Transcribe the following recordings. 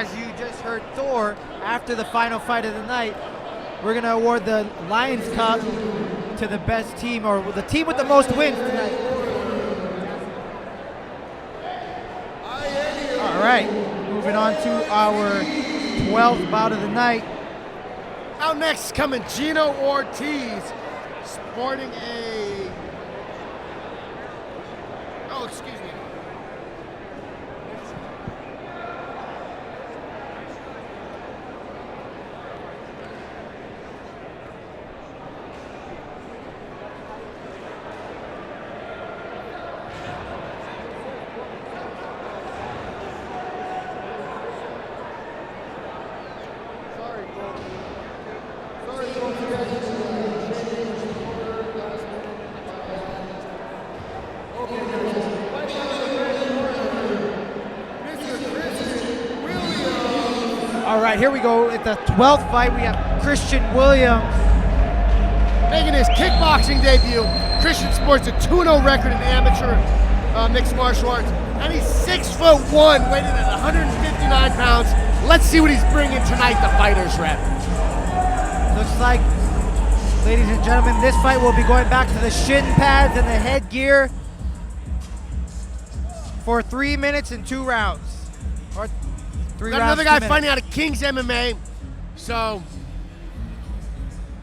as you just heard Thor, after the final fight of the night, we're going to award the Lions Cup to the best team, or the team with the most wins tonight. All right, moving on to our 12th bout of the night. Out next coming Gino Ortiz, sporting a, oh, excuse me. All right, here we go. At the 12th fight, we have Christian Williams. Making his kickboxing debut, Christian sports a 2-0 record in amateur mixed martial arts, and he's 6'1", weighted at 159 pounds. Let's see what he's bringing tonight, the Fighters Rep. Looks like, ladies and gentlemen, this fight will be going back to the shin pads and the headgear for 3 minutes and 2 rounds. Or 3 Got rounds, another guy 2 fighting minutes. out of King's MMA. So,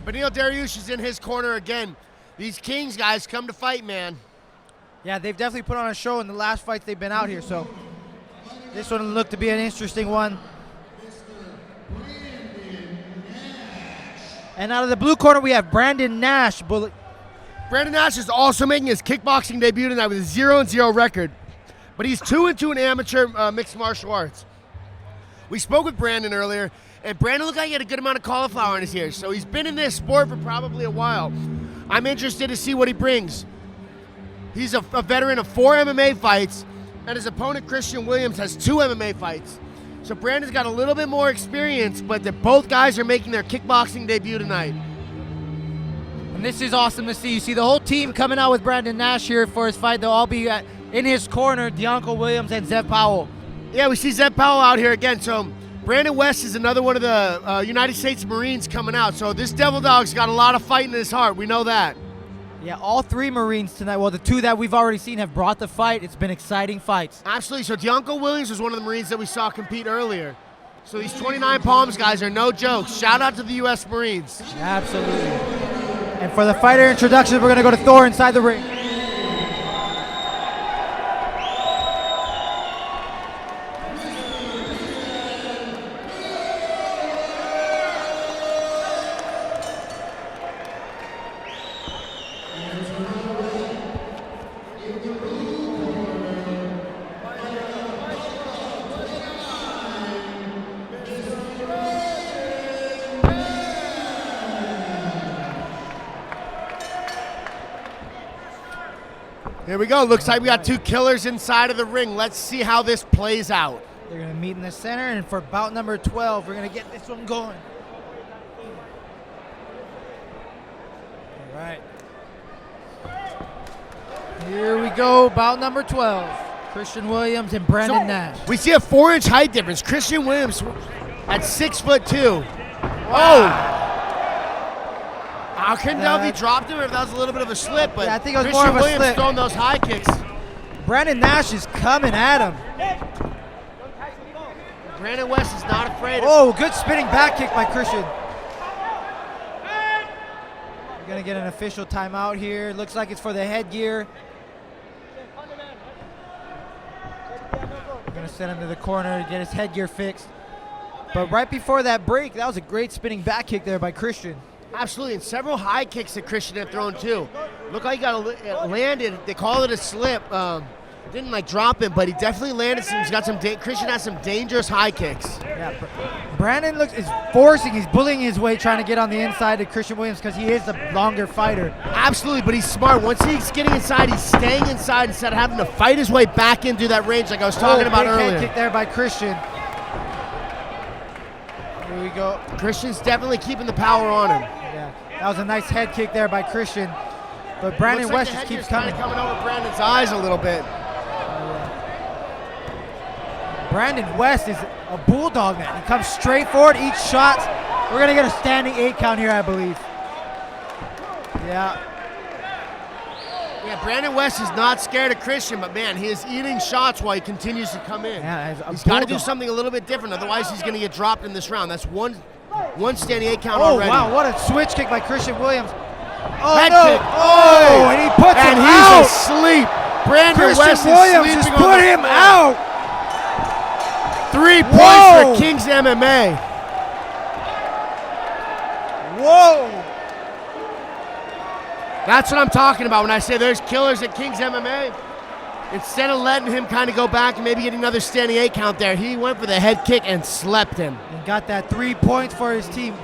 Benil Dariush is in his corner again. These Kings guys come to fight, man. Yeah, they've definitely put on a show in the last fights they've been out here, so this one looked to be an interesting one. And out of the blue corner, we have Brandon Nash. Brandon Nash is also making his kickboxing debut tonight with a 0-0 record, but he's 2-2 in amateur mixed martial arts. We spoke with Brandon earlier, and Brandon looked like he had a good amount of cauliflower in his ears, so he's been in this sport for probably a while. I'm interested to see what he brings. He's a veteran of 4 MMA fights, and his opponent, Christian Williams, has 2 MMA fights. So Brandon's got a little bit more experience, but both guys are making their kickboxing debut tonight. And this is awesome to see. You see the whole team coming out with Brandon Nash here for his fight. They'll all be in his corner, Deonko Williams and Zev Powell. Yeah, we see Zev Powell out here again. So Brandon West is another one of the United States Marines coming out. So this Devil Dog's got a lot of fight in his heart. We know that. Yeah, all 3 Marines tonight. Well, the 2 that we've already seen have brought the fight. It's been exciting fights. Absolutely. So Deonko Williams was one of the Marines that we saw compete earlier. So these 29 Palms guys are no jokes. Shout out to the U.S. Marines. Absolutely. And for the fighter introductions, we're going to go to Thor inside the ring. Here we go. Looks like we got 2 killers inside of the ring. Let's see how this plays out. They're going to meet in the center, and for bout number 12, we're going to get this one going. All right. Here we go, bout number 12. Christian Williams and Brandon Nash. We see a 4-inch height difference. Christian Williams at 6'2". Wow. Oh! I couldn't tell if he dropped him or if that was a little bit of a slip, but yeah, I think it was Christian more of a Williams slip. throwing those high kicks. Brandon Nash is coming at him. Brandon West is not afraid. Oh, good spinning back kick by Christian. We're going to get an official timeout here. Looks like it's for the headgear. We're going to send him to the corner to get his headgear fixed. But right before that break, that was a great spinning back kick there by Christian. Absolutely, and several high kicks that Christian had thrown too. Looked like he got landed. They call it a slip. Didn't like drop him, but he definitely landed some. He's got some. Christian has some dangerous high kicks. Yeah, Brandon is forcing. He's bullying his way, trying to get on the inside of Christian Williams because he is the longer fighter. Absolutely, but he's smart. Once he's getting inside, he's staying inside instead of having to fight his way back into that range like I was talking about big earlier. Head kick there by Christian. Here we go. Christian's definitely keeping the power on him. Yeah, that was a nice head kick there by Christian. But Brandon West just keeps coming. Coming over Brandon's eyes a little bit. Brandon West is a bulldog, man. He comes straight forward, eats shots. We're going to get a standing 8 count here, I believe. Yeah. Yeah, Brandon West is not scared of Christian, but man, he is eating shots while he continues to come in. Yeah, he's got to do something a little bit different, otherwise he's going to get dropped in this round. That's one standing 8 count already. Oh, wow, what a switch kick by Christian Williams. Oh, head no. kick. Oh, and he puts him out. And he's asleep. Brandon Christian West Williams is just sleeping put on the him floor. out. 3 points Whoa. for Kings MMA. Whoa. That's what I'm talking about when I say there's killers at Kings MMA. Instead of letting him kind of go back and maybe get another standing 8 count there, he went for the head kick and slept him. And got that 3 points for his team.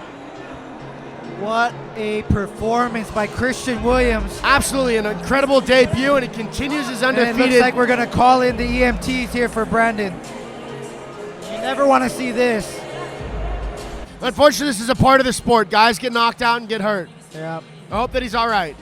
What a performance by Christian Williams. Absolutely an incredible debut, and he continues his undefeated. And it looks like we're going to call in the EMTs here for Brandon. You never want to see this. Unfortunately, this is a part of the sport. Guys get knocked out and get hurt. Yeah. I hope that he's all right.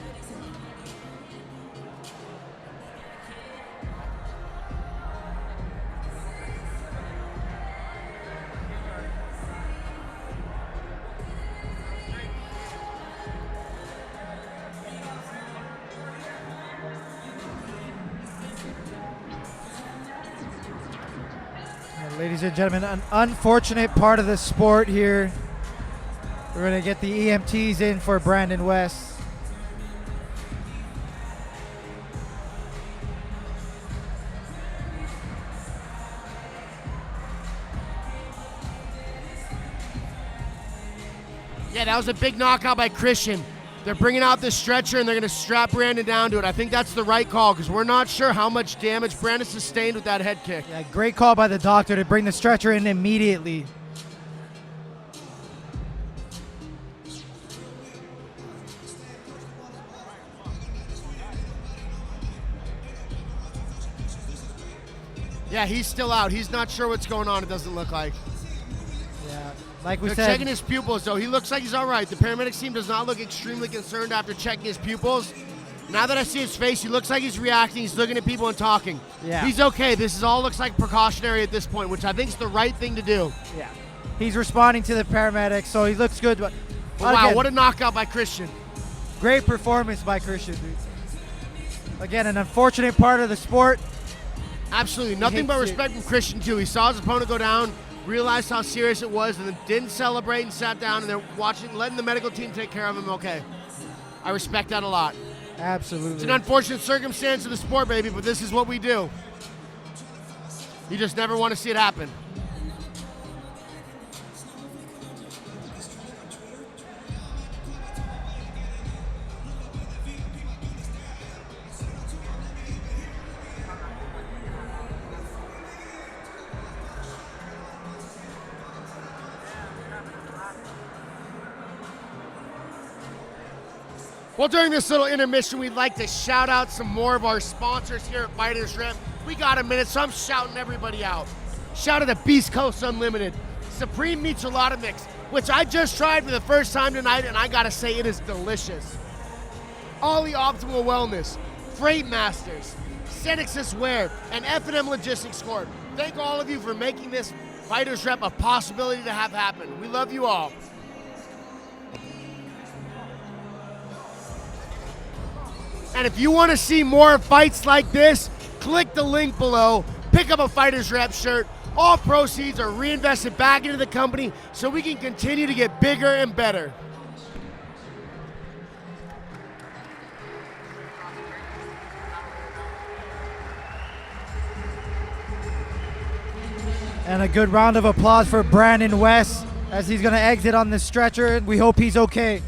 Ladies and gentlemen, an unfortunate part of the sport here. We're going to get the EMTs in for Brandon West. Yeah, that was a big knockout by Christian. They're bringing out the stretcher, and they're going to strap Brandon down to it. I think that's the right call because we're not sure how much damage Brandon sustained with that head kick. Yeah, great call by the doctor to bring the stretcher in immediately. Yeah, he's still out. He's not sure what's going on, it doesn't look like. Yeah, like we They're said. checking his pupils, though. He looks like he's all right. The paramedics team does not look extremely concerned after checking his pupils. Now that I see his face, he looks like he's reacting. He's looking at people and talking. Yeah. He's okay. This is all looks like precautionary at this point, which I think is the right thing to do. Yeah. He's responding to the paramedics, so he looks good. But Wow, again, what a knockout by Christian. great performance by Christian, dude. Again, an unfortunate part of the sport. Absolutely. Nothing but hates respect from Christian, too. He saw his opponent go down, realized how serious it was, and then didn't celebrate and sat down, and they're watching, letting the medical team take care of him. Okay. I respect that a lot. Absolutely. It's an unfortunate circumstance of the sport, baby, but this is what we do. You just never want to see it happen. Well, during this little intermission, we'd like to shout out some more of our sponsors here at FightersRep. We got a minute, so I'm shouting everybody out. Shout out to Beast Coast Unlimited, Supreme Michelada, which I just tried for the first time tonight, and I gotta say it is delicious. Ollie Optimal Wellness, FreightMasters, CNEXS Wear, and F&M Logistics Corp. Thank all of you for making this FightersRep a possibility to have happen. We love you all. And if you want to see more fights like this, click the link below, pick up a FightersRep shirt. All proceeds are reinvested back into the company so we can continue to get bigger and better. And a good round of applause for Brandon West as he's going to exit on the stretcher. We hope he's okay.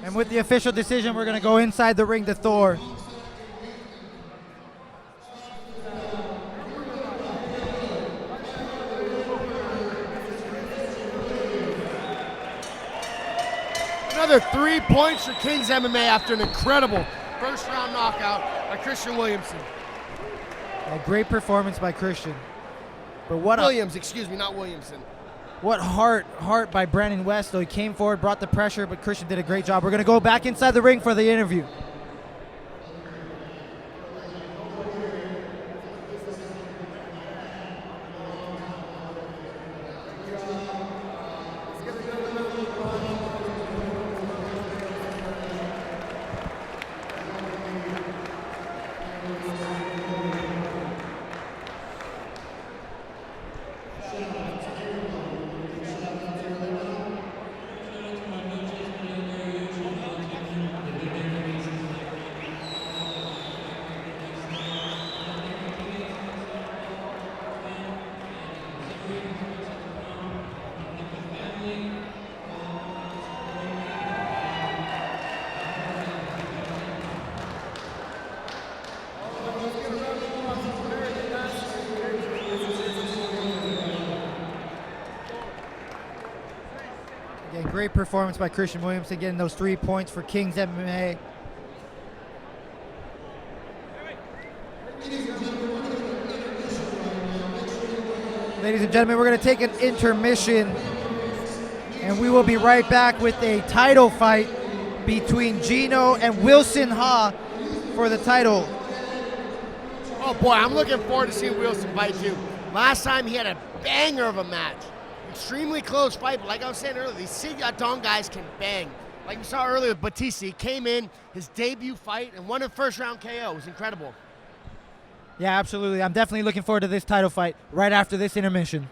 And with the official decision, we're going to go inside the ring to Thor. Another 3 points for Kings MMA after an incredible first round knockout by Christian Williamson. A great performance by Christian. But what Williams, excuse me, not Williamson. What heart by Brandon West, though. He came forward, brought the pressure, but Christian did a great job. We're going to go back inside the ring for the interview. Again, great performance by Christian Williamson, getting those 3 points for Kings MMA. Ladies and gentlemen, we're going to take an intermission, and we will be right back with a title fight between Gino and Wilson Ha for the title. Oh boy, I'm looking forward to seeing Wilson fight too. Last time he had a banger of a match. Extremely close fight, but like I was saying earlier, these Sigurdon guys can bang. Like you saw earlier with Batista, he came in, his debut fight, and won a first round KO. It was incredible. Yeah, absolutely. I'm definitely looking forward to this title fight right after this intermission.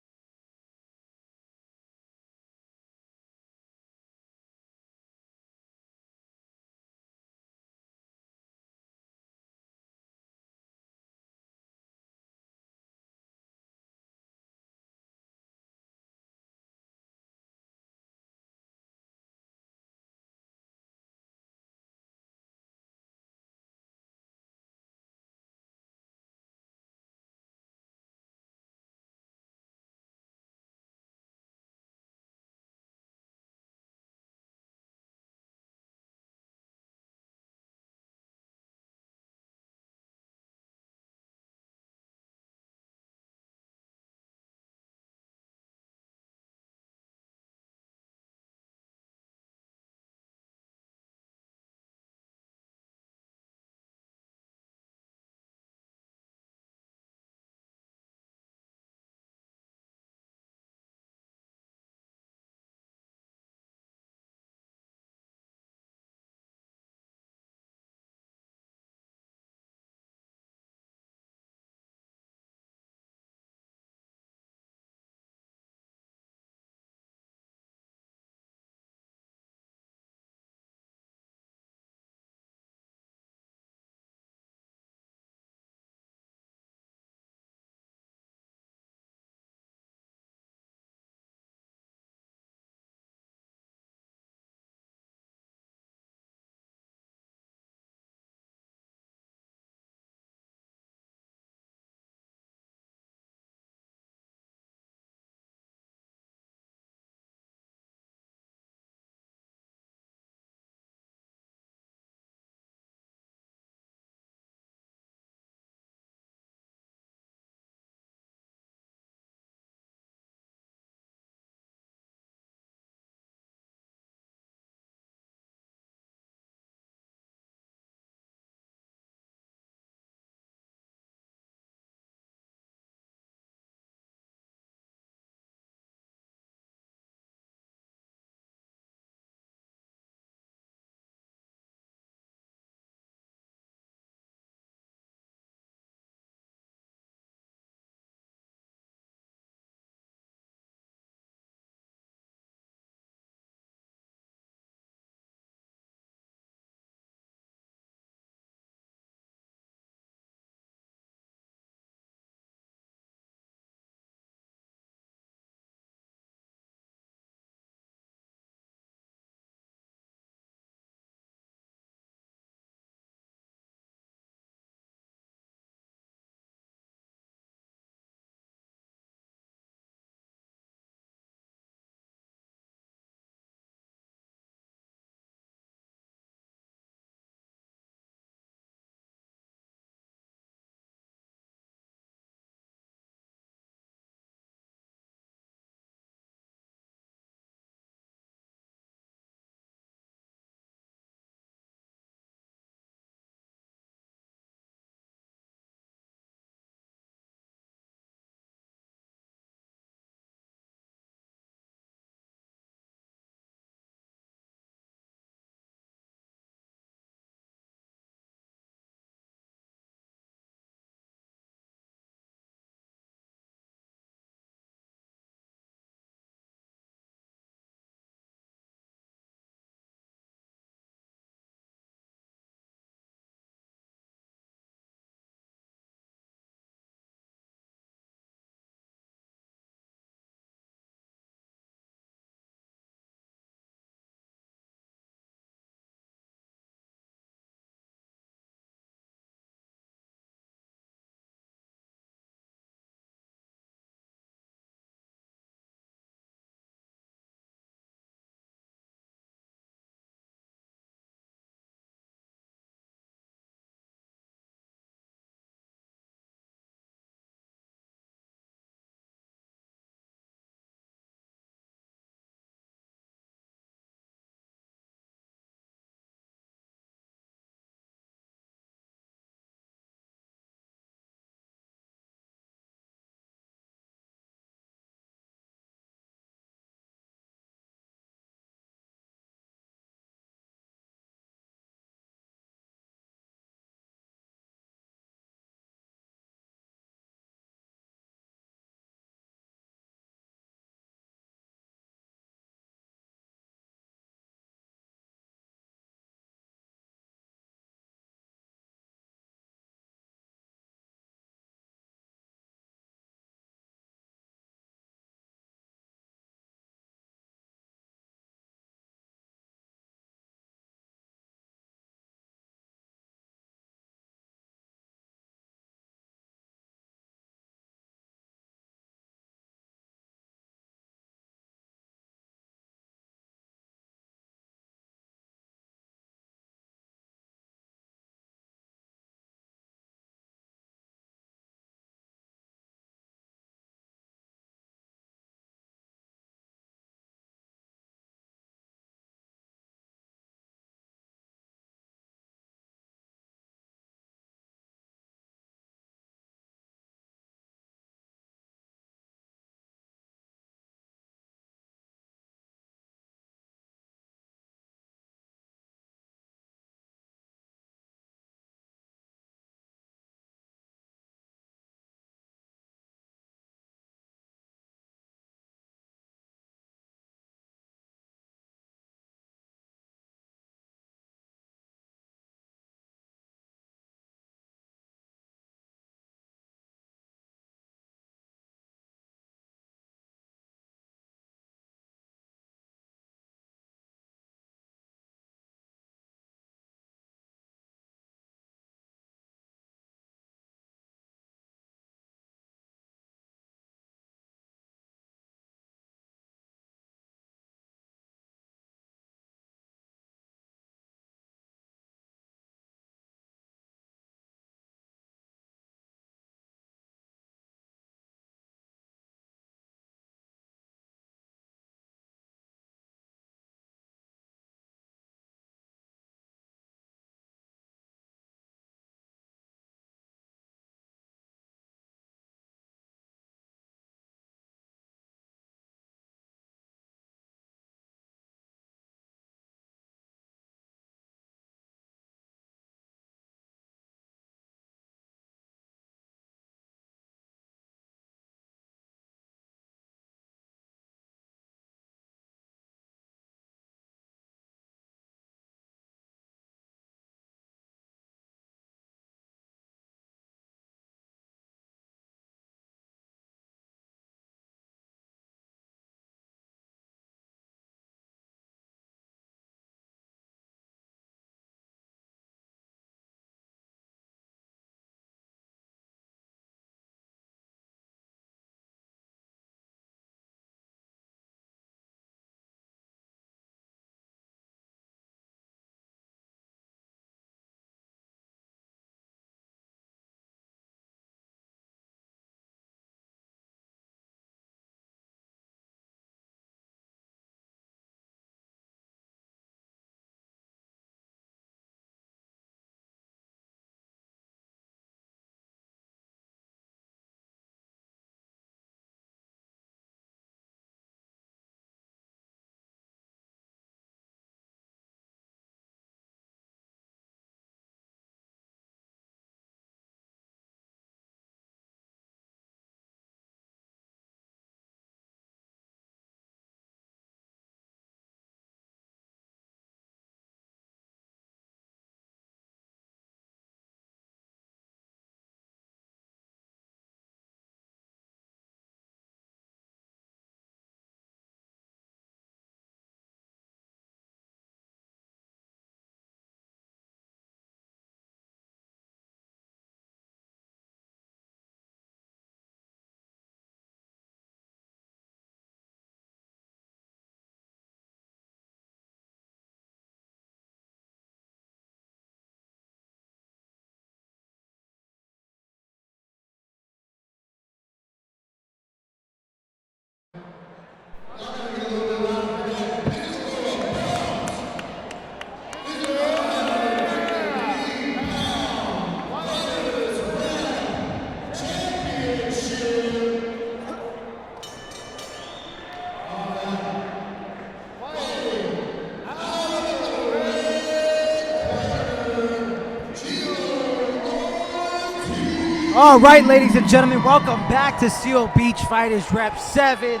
All right, ladies and gentlemen, welcome back to Seal Beach Fighters Rep 7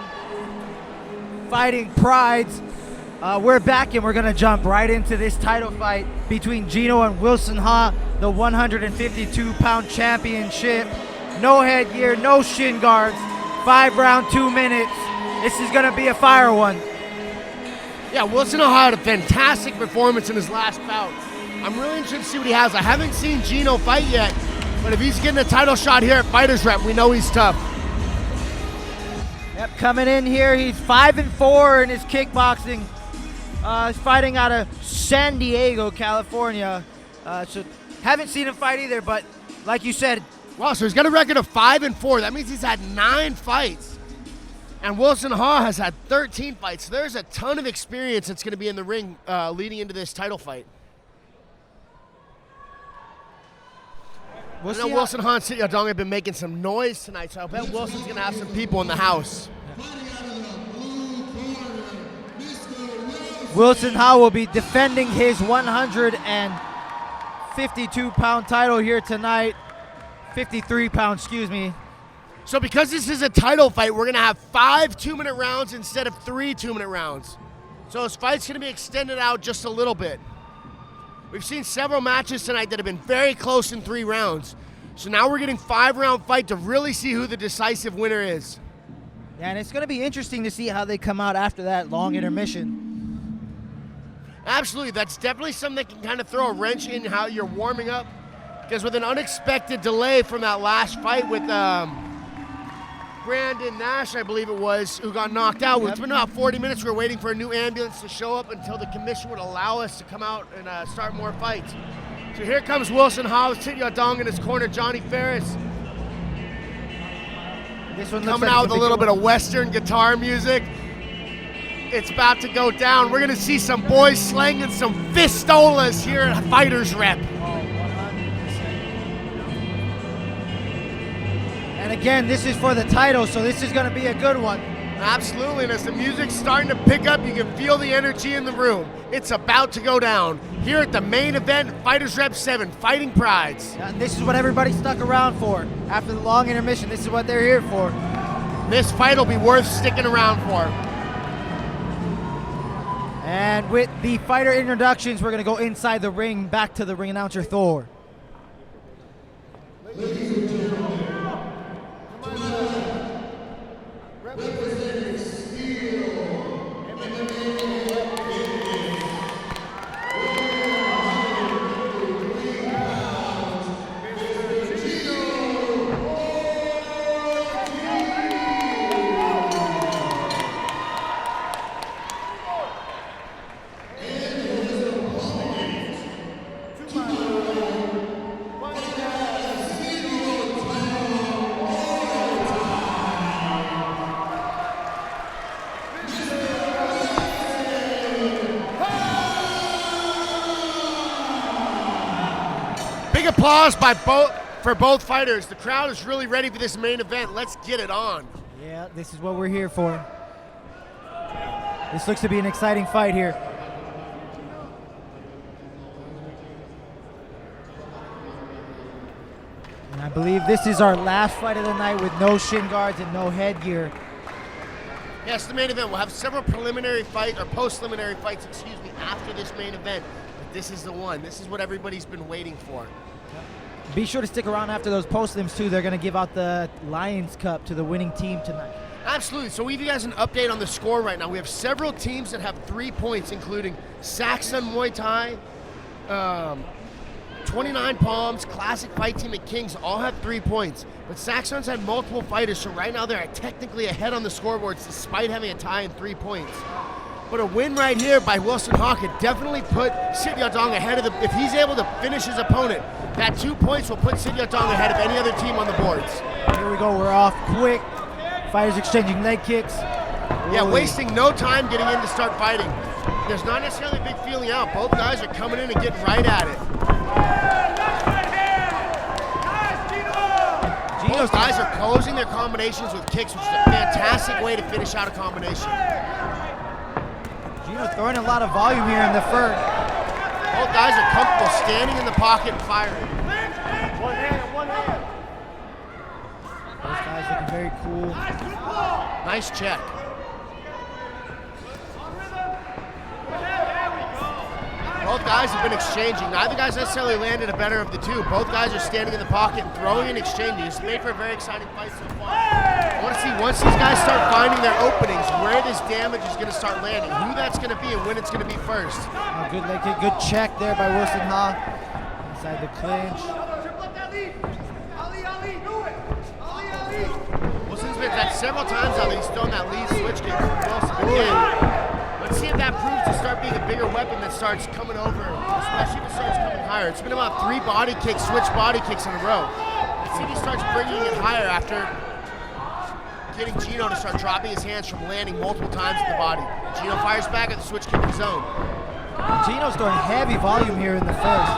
Fighting Prides. We're back and we're gonna jump right into this title fight between Gino and Wilson Ha, the 152-pound championship. No headgear, no shin guards, 5 round, 2 minutes. This is gonna be a fire one. Yeah, Wilson Ha had a fantastic performance in his last bout. I'm really interested to see what he has. I haven't seen Gino fight yet, but if he's getting a title shot here at Fighters Rep, we know he's tough. Yep, coming in here, he's 5-4 in his kickboxing. He's fighting out of San Diego, California. So haven't seen him fight either, but like you said. Wow, so he's got a record of 5-4. That means he's had 9 fights. And Wilson Ha has had 13 fights. So there's a ton of experience that's going to be in the ring leading into this title fight. I know Wilson Ha and Sit Yadong have been making some noise tonight, so I bet Wilson's going to have some people in the house. Wilson Ha will be defending his 152-pound title here tonight. 53-pound, excuse me. So because this is a title fight, we're going to have 5 2-minute rounds instead of 3 2-minute rounds. So this fight's going to be extended out just a little bit. We've seen several matches tonight that have been very close in 3 rounds. So now we're getting 5-round fight to really see who the decisive winner is. Yeah, and it's going to be interesting to see how they come out after that long intermission. Absolutely, that's definitely something that can kind of throw a wrench in how you're warming up. Because with an unexpected delay from that last fight with Brandon Nash, I believe it was, who got knocked out. It's been about 40 minutes. We were waiting for a new ambulance to show up until the commission would allow us to come out and start more fights. So here comes Wilson Ha with Sit Yadong in his corner, Johnny Ferris. This one coming out with a little bit of Western guitar music. It's about to go down. We're going to see some boys slanging some fistolas here at Fighters Rep. And again, this is for the title, so this is going to be a good one. Absolutely, and as the music's starting to pick up, you can feel the energy in the room. It's about to go down here at the main event, Fighters Rep 7, Fighting Prides. And this is what everybody stuck around for. After the long intermission, this is what they're here for. This fight will be worth sticking around for. And with the fighter introductions, we're going to go inside the ring, back to the ring announcer, Thor. Ladies and gentlemen, representing Steel applause for both fighters. The crowd is really ready for this main event. Let's get it on. Yeah, this is what we're here for. This looks to be an exciting fight here. And I believe this is our last fight of the night with no shin guards and no headgear. Yes, the main event. We'll have several preliminary fights, or post-preliminary fights, after this main event. But this is the one. This is what everybody's been waiting for. Be sure to stick around after those post-lims too. They're going to give out the Lions Cup to the winning team tonight. Absolutely. So we give you guys an update on the score right now. We have several teams that have 3 points, including Saxon Muay Thai, 29 Palms, Classic Fight Team, and Kings all have 3 points. But Saxon's had multiple fighters, so right now they're technically ahead on the scoreboards despite having a tie and 3 points. But a win right here by Wilson Ha could definitely put Sit Yadong ahead of if he's able to finish his opponent. That 2 points will put Sit Yadong ahead of any other team on the boards. Here we go, we're off quick. Fighters exchanging leg kicks. Yeah, wasting no time getting in to start fighting. There's not necessarily a big feeling out. Both guys are coming in and getting right at it. Both guys are closing their combinations with kicks, which is a fantastic way to finish out a combination. Gino throwing a lot of volume here in the first. Both guys are comfortable standing in the pocket and firing. One hand. Guys looking very cool. Nice check. Both guys have been exchanging. Neither guy's necessarily landed a better of the two. Both guys are standing in the pocket and throwing and exchanging. It's made for a very exciting fight so far. I want to see, once these guys start finding their openings, where this damage is going to start landing, who that's going to be and when it's going to be first. Good leg kick, good check there by Wilson Ha. Inside the clinch. Wilson's been that several times now that he's thrown that lead switch kick from Wilson. Again, let's see if that proves to start being a bigger weapon that starts coming over, especially if it starts coming higher. It's been about 3 body kicks, switch body kicks in a row. Let's see if he starts bringing it higher after getting Gino to start dropping his hands from landing multiple times at the body. Gino fires back at the switch kick of his own. Gino's throwing heavy volume here in the first.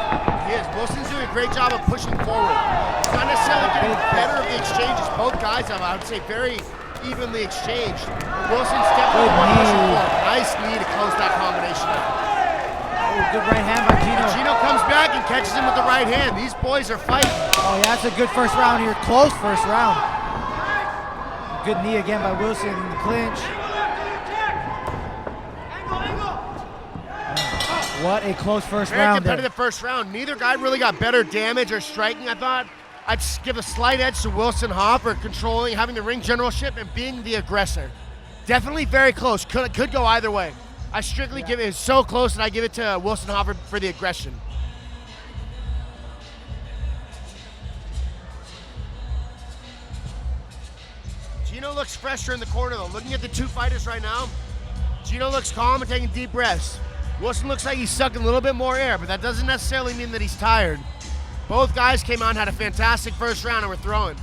He is. Wilson's doing a great job of pushing forward. He's not necessarily getting better of the exchanges. Both guys have, I would say, very evenly exchanged. Wilson's definitely the one pushing forward. Nice knee to close that combination out. Oh, good right hand by Gino. Gino comes back and catches him with the right hand. These boys are fighting. Oh yeah, that's a good first round here. Close first round. Good knee again by Wilson in the clinch. What a close first Very round. competitive first round. Neither guy really got better damage or striking, I thought. I'd give a slight edge to Wilson Ha for controlling, having the ring generalship, and being the aggressor. Definitely very close. Could go either way. I strictly give it, it's so close that I give it to Wilson Ha for the aggression. Gino looks fresher in the corner though. Looking at the two fighters right now, Gino looks calm and taking deep breaths. Wilson looks like he's sucking a little bit more air, but that doesn't necessarily mean that he's tired. Both guys came out and had a fantastic first round and were throwing.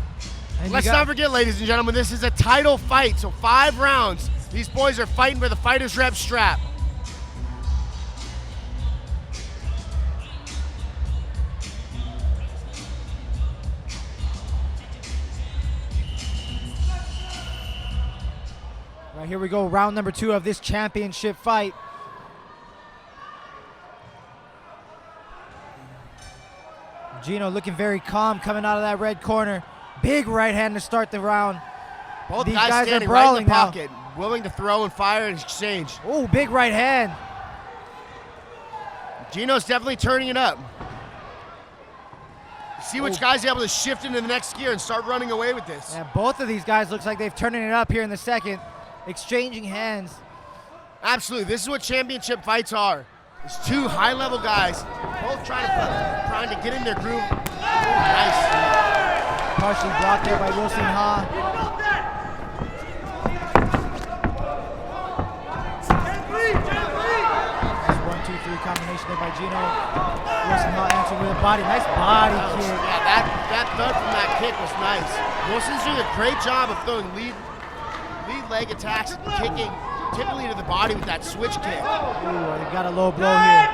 And let's not forget, ladies and gentlemen, this is a title fight, so 5 rounds. These boys are fighting for the FightersRep strap. All right, here we go, round number 2 of this championship fight. Gino looking very calm coming out of that red corner. Big right hand to start the round. Both These guys guys standing are right brawling in the now. pocket, willing to throw and fire and exchange. Oh, big right hand. Gino's definitely turning it up. See which guy's able to shift into the next gear and start running away with this. Yeah, both of these guys looks like they've turning it up here in the second. Exchanging hands. Absolutely, this is what championship fights are. It's 2 high-level guys, both trying to get in their groove. Oh, nice. Partially blocked there by Wilson Ha. Nice 1-2-3 combination there by Gino. Wilson Ha answering with a body. Nice body kick. Yeah, that thud from that kick was nice. Wilson's doing a great job of throwing lead leg attacks and kicking typically to the body with that switch kick. Ooh, they got a low blow here.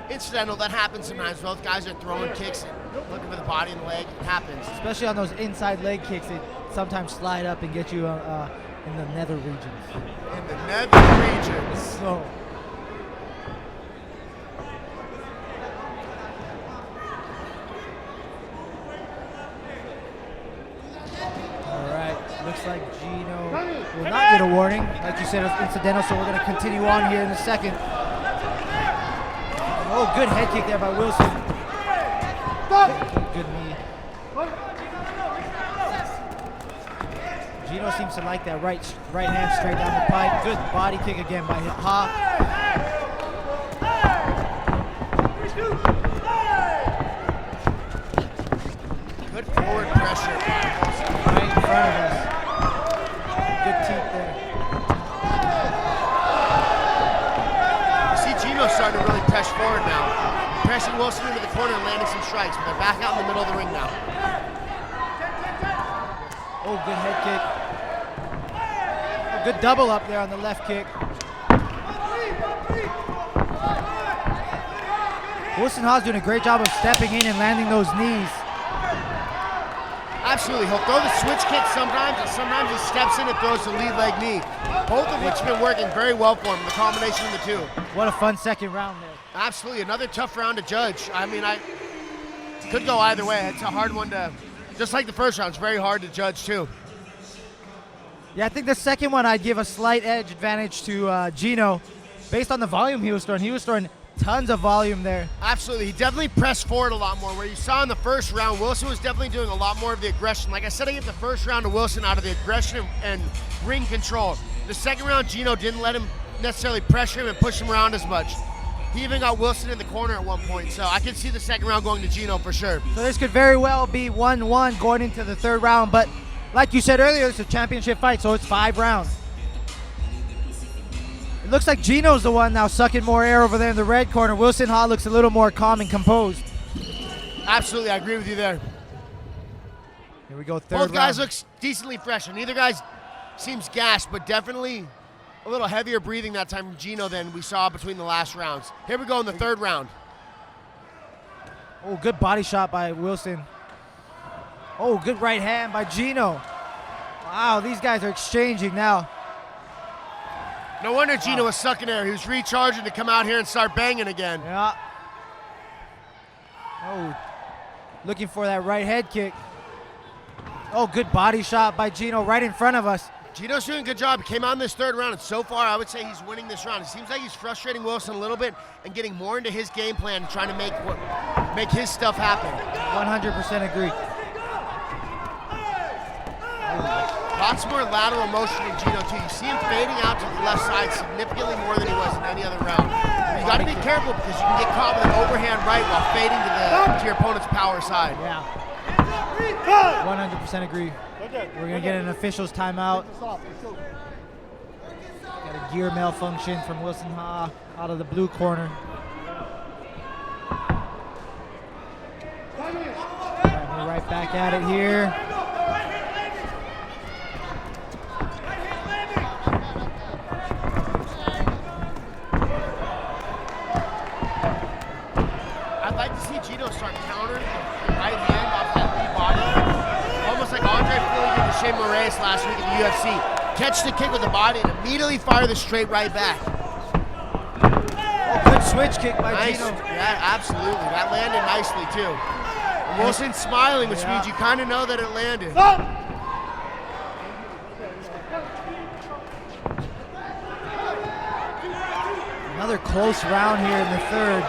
Incidental, that happens sometimes. Both guys are throwing kicks and looking for the body and the leg. It happens. Especially on those inside leg kicks, they sometimes slide up and get you in the nether regions. In the nether regions. So. Looks like Gino will not get a warning. Like you said, it's incidental, so we're going to continue on here in the second. Oh, good head kick there by Wilson. Good knee. Gino seems to like that right hand straight down the pipe. Good body kick again by Ha. Good forward pressure. Right in front of us. Good teeth there. You see Gino starting to really press forward now. Pressing Wilson into the corner and landing some strikes, but they're back out in the middle of the ring now. Oh, good head kick. A good double up there on the left kick. Wilson Ha's doing a great job of stepping in and landing those knees. Absolutely, he'll throw the switch kick sometimes, and sometimes he steps in and throws the lead leg knee. Both of which have been working very well for him, the combination of the two. What a fun second round there. Absolutely, another tough round to judge. I mean, I could go either way. It's a hard one to Just like the first round, it's very hard to judge too. Yeah, I think the second one I'd give a slight edge advantage to Gino based on the volume he was throwing. He was throwing tons of volume there. Absolutely. He definitely pressed forward a lot more. Where you saw in the first round, Wilson was definitely doing a lot more of the aggression. Like I said, I give the first round to Wilson out of the aggression and ring control. The second round, Gino didn't let him necessarily pressure him and push him around as much. He even got Wilson in the corner at one point. So I could see the second round going to Gino for sure. So this could very well be 1-1 going into the third round. But like you said earlier, it's a championship fight, so it's 5 rounds. It looks like Gino's the one now sucking more air over there in the red corner. Wilson Ha looks a little more calm and composed. Absolutely, I agree with you there. Here we go, third Both guys round. look decently fresh. Neither guy seems gassed, but definitely a little heavier breathing that time from Gino than we saw between the last rounds. Here we go in the third round. Oh, good body shot by Wilson. Oh, good right hand by Gino. Wow, these guys are exchanging now. No wonder Gino was sucking air. He was recharging to come out here and start banging again. Yeah. Oh, looking for that right head kick. Oh, good body shot by Gino right in front of us. Gino's doing a good job. He came out in this third round, and so far I would say he's winning this round. It seems like he's frustrating Wilson a little bit and getting more into his game plan and trying to make his stuff happen. 100% agree. Lots more lateral motion in Gino too. You see him fading out to the left side significantly more than he was in any other round. You got to be careful because you can get caught with an overhand right while fading to your opponent's power side. Yeah. 100% agree. We're gonna get an official's timeout. Got a gear malfunction from Wilson Ha out of the blue corner. We're right back at it here. I'd like to see Gino start countering the right hand off that lead body. Almost like Andre Philly did to Shane Moraes last week in the UFC. Catch the kick with the body and immediately fire the straight right back. Oh, good switch kick by Nice. Gino. Yeah, absolutely. That landed nicely too. And Wilson's smiling, which means you kind of know that it landed. Another close round here in the third.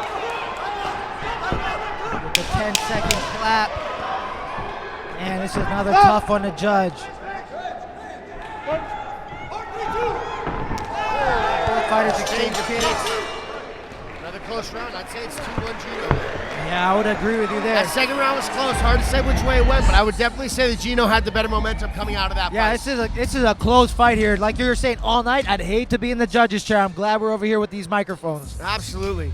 With the 10-second clap. And this is another tough one to judge. Both fighters exchange kicks. Another close round. I'd say it's 2-1 Gino. Yeah, I would agree with you there. That second round was close. Hard to say which way it went, but I would definitely say that Gino had the better momentum coming out of that Yeah, fight. this is a close fight here. Like you were saying all night, I'd hate to be in the judges' chair. I'm glad we're over here with these microphones. Absolutely.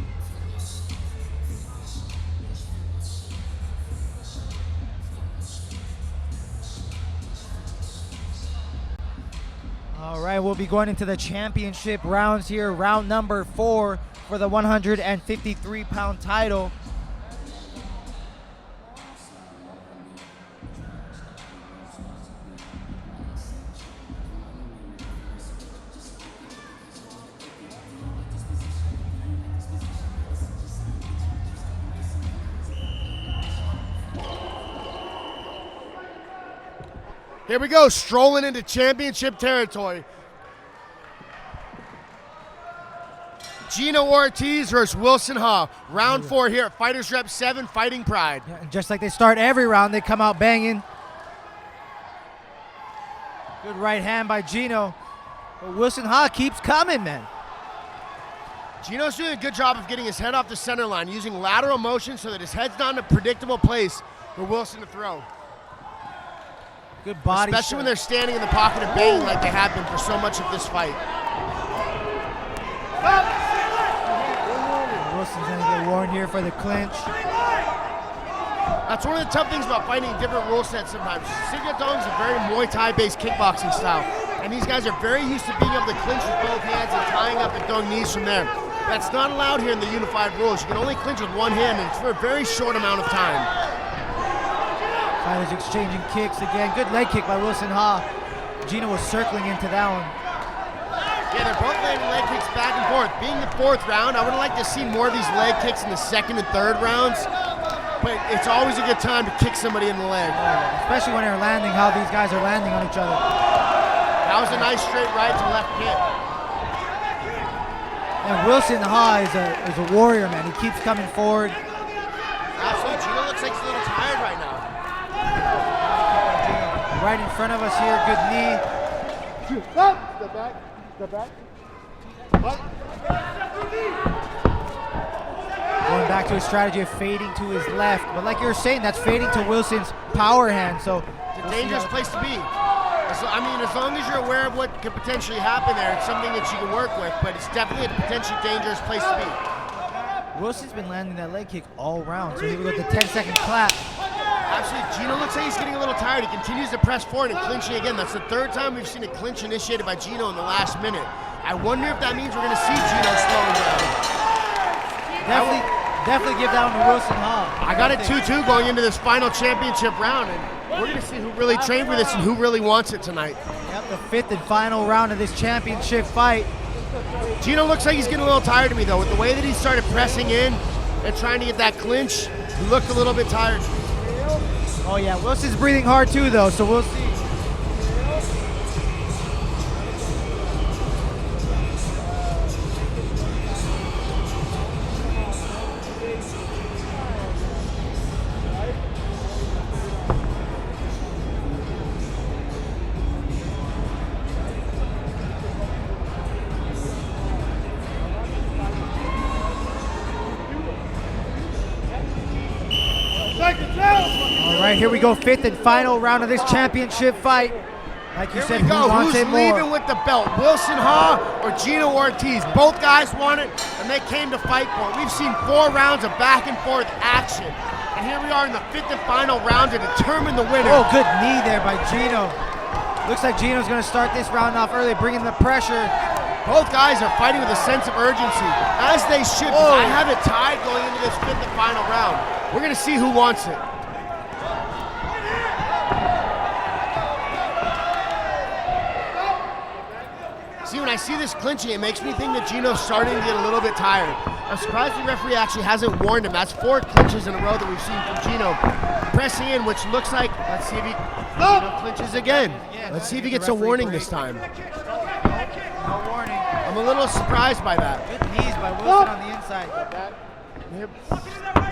All right, we'll be going into the championship rounds here. Round number 4 for the 153-pound title. Here we go, strolling into championship territory. Gino Ortiz versus Wilson Ha. Round 4 here at FightersRep 7 Fighting Pride. Yeah, and just like they start every round, they come out banging. Good right hand by Gino. But Wilson Ha keeps coming, man. Gino's doing a good job of getting his head off the center line, using lateral motion so that his head's not in a predictable place for Wilson to throw. Good body Especially shot. when they're standing in the pocket and banging like they have been for so much of this fight. Wilson's gonna get warned here for the clinch. That's one of the tough things about fighting different rule sets sometimes. Scintillating is a very Muay Thai-based kickboxing style, and these guys are very used to being able to clinch with both hands and tying up and throwing knees from there. That's not allowed here in the unified rules. You can only clinch with one hand, and it's for a very short amount of time. Fighters exchanging kicks again. Good leg kick by Wilson Ha. Gino was circling into that one. Yeah, they're both landing leg kicks back and forth. Being the 4th round, I would have liked to see more of these leg kicks in the 2nd and 3rd rounds. but it's always a good time to kick somebody in the leg. Especially when they're landing, how these guys are landing on each other. That was a nice straight right to left kick. And Wilson Ha is a warrior, man. He keeps coming forward. Absolutely. Gino looks like he's a little tired right now. Right in front of us here, good knee. Step back. Step back. What? Going back to his strategy of fading to his left. But like you were saying, that's fading to Wilson's power hand. So It's a dangerous place to be. I mean, as long as you're aware of what could potentially happen there, it's something that you can work with, but it's definitely a potentially dangerous place to be. Wilson's been landing that leg kick all round. So here we go with the 10-second clap. Absolutely. Gino looks like he's getting a little tired. He continues to press forward and clinching again. That's the third time we've seen a clinch initiated by Gino in the last minute. I wonder if that means we're going to see Gino slowing down. Definitely give that one to Wilson Ha. I got it 2-2 going into this final championship round, and we're going to see who really trained for this and who really wants it tonight. Yep, the fifth and final round of this championship fight. Gino looks like he's getting a little tired to me, though. With the way that he started pressing in and trying to get that clinch, he looked a little bit tired. Oh yeah, Wilson's breathing hard too, though, so we'll see. All right, here we go, fifth and final round of this championship fight. Like you said, Here we go. who wants Who's it more? leaving with the belt? Wilson Ha or Gino Ortiz? Both guys want it, and they came to fight for it. We've seen 4 rounds of back and forth action, and here we are in the fifth and final round to determine the winner. Oh, good knee there by Gino. Looks like Gino's going to start this round off early, bringing the pressure. Both guys are fighting with a sense of urgency, as they should. Oh. I have it tied going into this fifth and final round. We're going to see who wants it. See, when I see this clinching, it makes me think that Gino's starting to get a little bit tired. I'm surprised the referee actually hasn't warned him. That's 4 clinches in a row that we've seen from Gino. Pressing in, which looks like, let's see if he Gino clinches again. Let's see if he gets a warning this time. No warning. I'm a little surprised by that. Good knees by Wilson on the inside.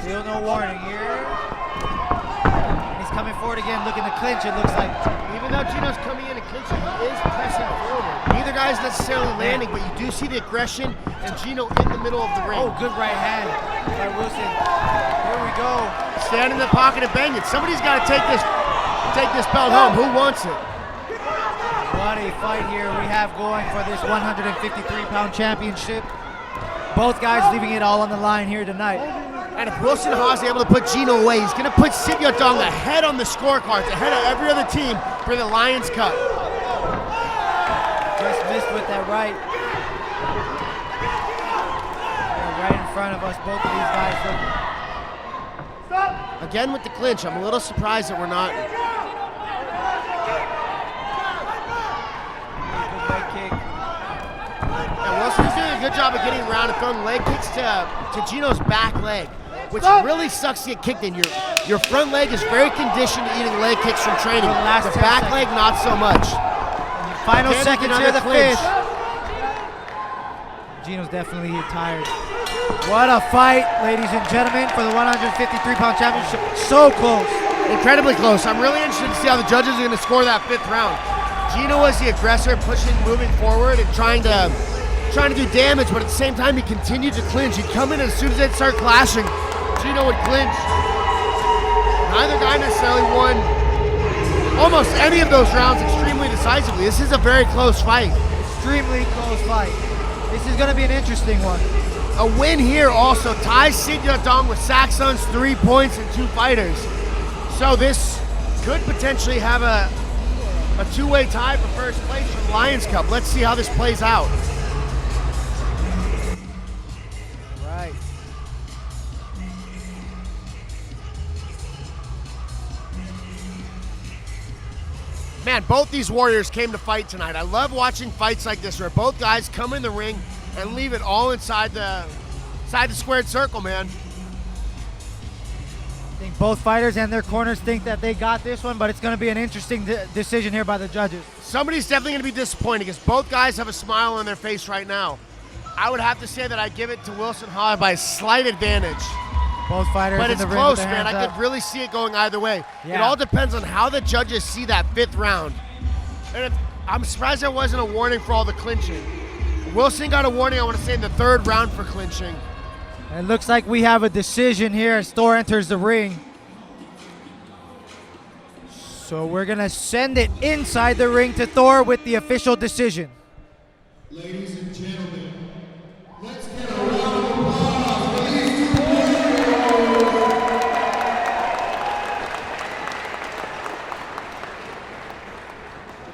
Still no warning here. He's coming forward again, looking to clinch, it looks like. Even though Gino's coming in and clinching, he is pressing forward. Neither guy's necessarily landing, but you do see the aggression and Gino in the middle of the ring. Oh, good right hand by Wilson. Here we go. Stand in the pocket and bang it. Somebody's got to take this belt home. Who wants it? What a fight here we have going for this 153-pound championship. Both guys leaving it all on the line here tonight. And if Wilson Ha is able to put Gino away, he's going to put Scintillating ahead on the scorecards, ahead of every other team for the Lions Cup. Just missed with that right. They're right in front of us, both of these guys. Again with the clinch, I'm a little surprised that we're not. Good leg kick. And Wilson's doing a good job of getting around and throwing leg kicks to Gino's back leg, which really sucks to get kicked in. Your front leg is very conditioned to eating leg kicks from training. The back leg, not so much. Final Again, seconds another here, the clinch. fifth. Gino's definitely tired. What a fight, ladies and gentlemen, for the 153-pound championship. So close. Incredibly close. I'm really interested to see how the judges are going to score that 5th round. Gino was the aggressor, pushing, moving forward, and trying to do damage, but at the same time, he continued to clinch. He'd come in as soon as they'd start clashing, Gino would clinch. Neither guy necessarily won almost any of those rounds extremely decisively. This is a very close fight. Extremely close fight. This is going to be an interesting one. A win here also ties Scintillating with Saxon's 3 points and 2 fighters. So this could potentially have a two-way tie for first place for the Lions Cup. Let's see how this plays out. Right. Man, both these warriors came to fight tonight. I love watching fights like this where both guys come in the ring and leave it all inside the squared circle, man. think both fighters and their corners think that they got this one, but it's going to be an interesting decision here by the judges. Somebody's definitely going to be disappointed because both guys have a smile on their face right now. I would have to say that I give it to Wilson Ha by a slight advantage. Both fighters But in it's the ring close, with their man. hands I up. could really see it going either way. Yeah. It all depends on how the judges see that 5th round. And I'm surprised there wasn't a warning for all the clinching. Wilson got a warning, I want to say, in the 3rd round for clinching. And it looks like we have a decision here as Thor enters the ring. So we're going to send it inside the ring to Thor with the official decision. Ladies and gentlemen, let's get a round of applause for these 2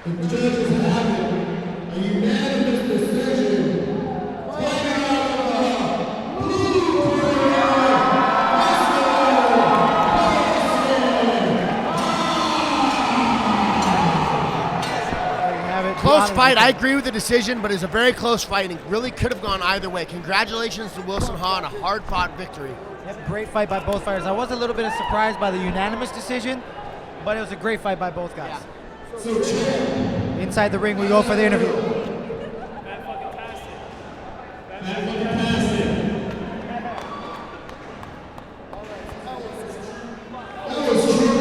The judges have it. A unanimous decision. Fight out of the blue corner, There you have it. Close fight. I agree with the decision, but it's a very close fight and it really could have gone either way. Congratulations to Wilson Ha on a hard-fought victory. Yep, great fight by both fighters. I was a little bit surprised by the unanimous decision, but it was a great fight by both guys. So, champ, Inside the ring, we go for the interview. Matt fucking passed it. That was true.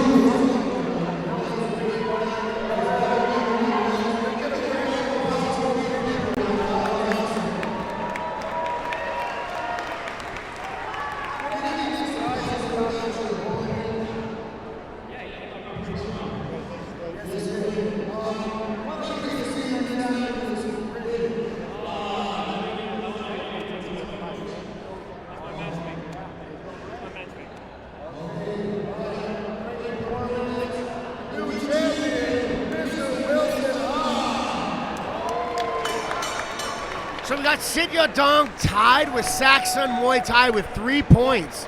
So we got Scintillating tied with Saxon Muay Thai with 3 points.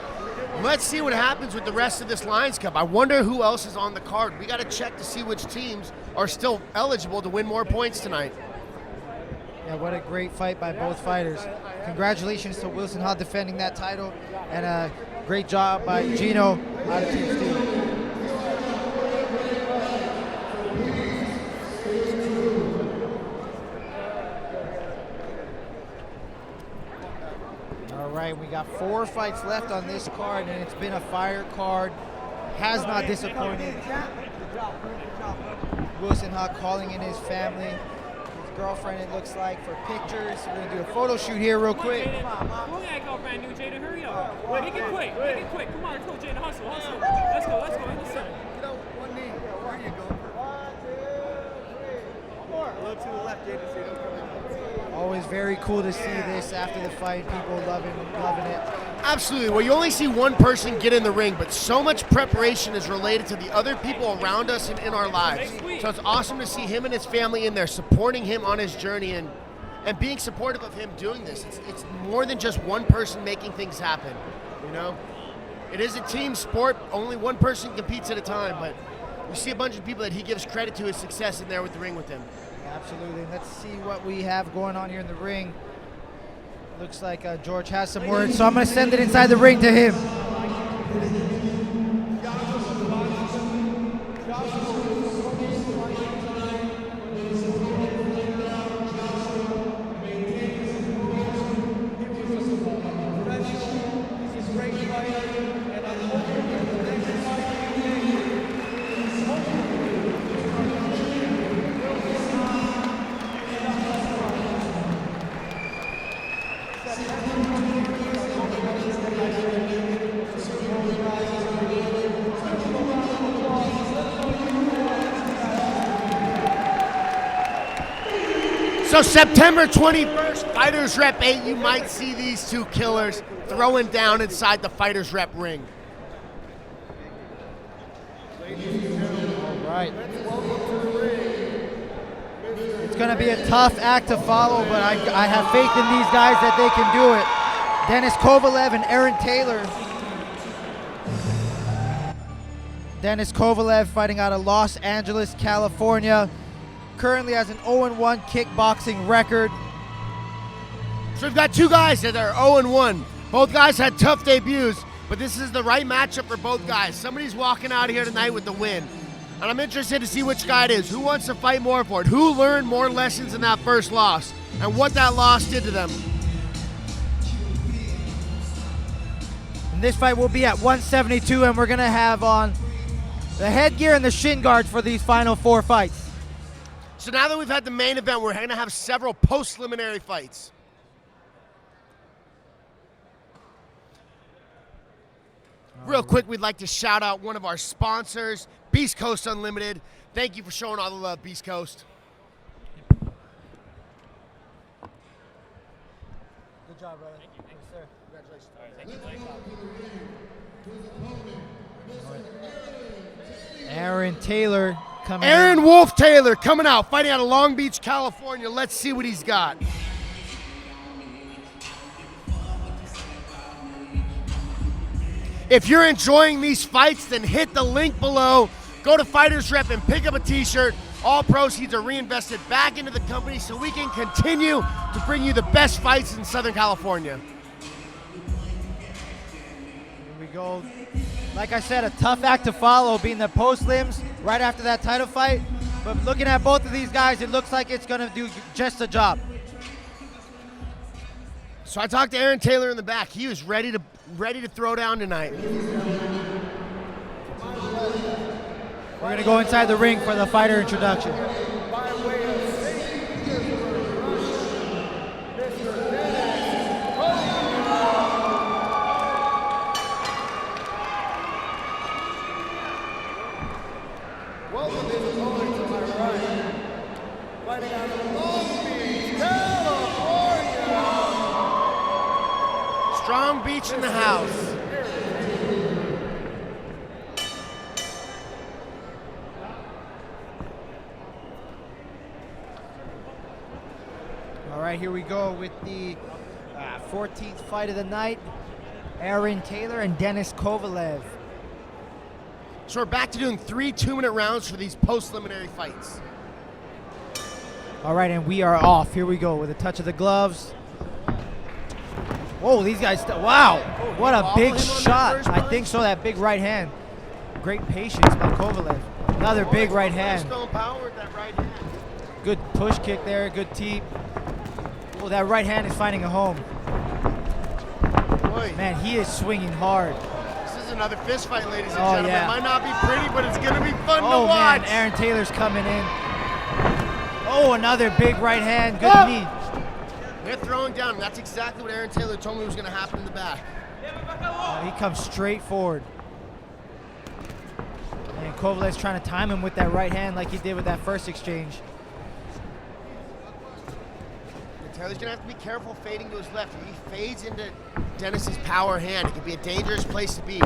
Let's see what happens with the rest of this Lions Cup. I wonder who else is on the card. We got to check to see which teams are still eligible to win more points tonight. Yeah, what a great fight by both fighters. Congratulations to Wilson Ha defending that title, and a great job by Gino out of Team Steel. All right, we got 4 fights left on this card, and it's been a fire card. Has not disappointed. Wilson Ha calling in his family, his girlfriend, it looks like, for pictures. We're gonna do a photo shoot here real quick. Look at go brand new Jada, hurry up. Make it quick, make it quick. Come on, let's go, Jada, hustle, hustle. Let's go, let's go. Listen. Get out one knee. There you go. 1, 2, 3. One more. A little to the left, Jada. So you don't come in. Always very cool to see this after the fight. People loving it. Absolutely. Well, you only see one person get in the ring, but so much preparation is related to the other people around us and in our lives. So it's awesome to see him and his family in there supporting him on his journey and being supportive of him doing this. It's more than just one person making things happen, you know? It is a team sport. Only one person competes at a time, but we see a bunch of people that he gives credit to his success in there with the ring with him. Absolutely. Let's see what we have going on here in the ring. Looks like George has some words, so I'm going to send it inside the ring to him. So September 21st, FightersRep 8, you might see these two killers throwing down inside the FightersRep ring. All right. It's going to be a tough act to follow, but I have faith in these guys that they can do it. Dennis Kovalev and Aaron Taylor. Dennis Kovalev fighting out of Los Angeles, California. Currently has an 0-1 kickboxing record. So we've got two guys that are 0-1. Both guys had tough debuts. but this is the right matchup for both guys. Somebody's walking out of here tonight with the win. And I'm interested to see which guy it is. Who wants to fight more for it? Who learned more lessons in that first loss? And what that loss did to them. And this fight will be at 172, and we're going to have on the headgear and the shin guards for these final 4 fights. So now that we've had the main event, we're going to have several post-preliminary fights. Real quick, we'd like to shout out one of our sponsors, Beast Coast Unlimited. Thank you for showing all the love, Beast Coast. Good job, brother. Thank you. Yes, sir. Congratulations. All right, thank you, Blake. Aaron Taylor coming in. Aaron Wolf Taylor coming out, fighting out of Long Beach, California. Let's see what he's got. If you're enjoying these fights, then hit the link below. Go to FightersRep and pick up a t-shirt. All proceeds are reinvested back into the company so we can continue to bring you the best fights in Southern California. Here we go. Like I said, a tough act to follow, being the post-limbs right after that title fight. But looking at both of these guys, it looks like it's going to do just the job. So I talked to Aaron Taylor in the back. He was ready to throw down tonight. We're going to go inside the ring for the fighter introduction. By way of safety, Mr. Dennis welcome his opponent to my right. Fighting out of Long Beach, California. Strong Beach in the house. All right, here we go with the 14th fight of the night. Aaron Taylor and Dennis Kovalev. So we're back to doing 3 2-minute rounds for these post-preliminary fights. All right, and we are off. Here we go with a touch of the gloves. Whoa, these guys, wow. What a big shot. I think so, that big right hand. Great patience by Kovalev. Another big right hand. Power with that right hand. Good push kick there, good teep. Oh, that right hand is finding a home. Boy, Man, he is swinging hard. this is another fist fight, ladies and Oh, gentlemen. yeah. It might not be pretty, but it's going to be fun to Oh, watch. man, Aaron Taylor's coming in. Oh, another big right hand, good knee. They're throwing down, and that's exactly what Aaron Taylor told me was going to happen in the back. He comes straight forward. And Kovalev's trying to time him with that right hand like he did with that first exchange. And Taylor's going to have to be careful fading to his left. If he fades into Dennis's power hand, it could be a dangerous place to be.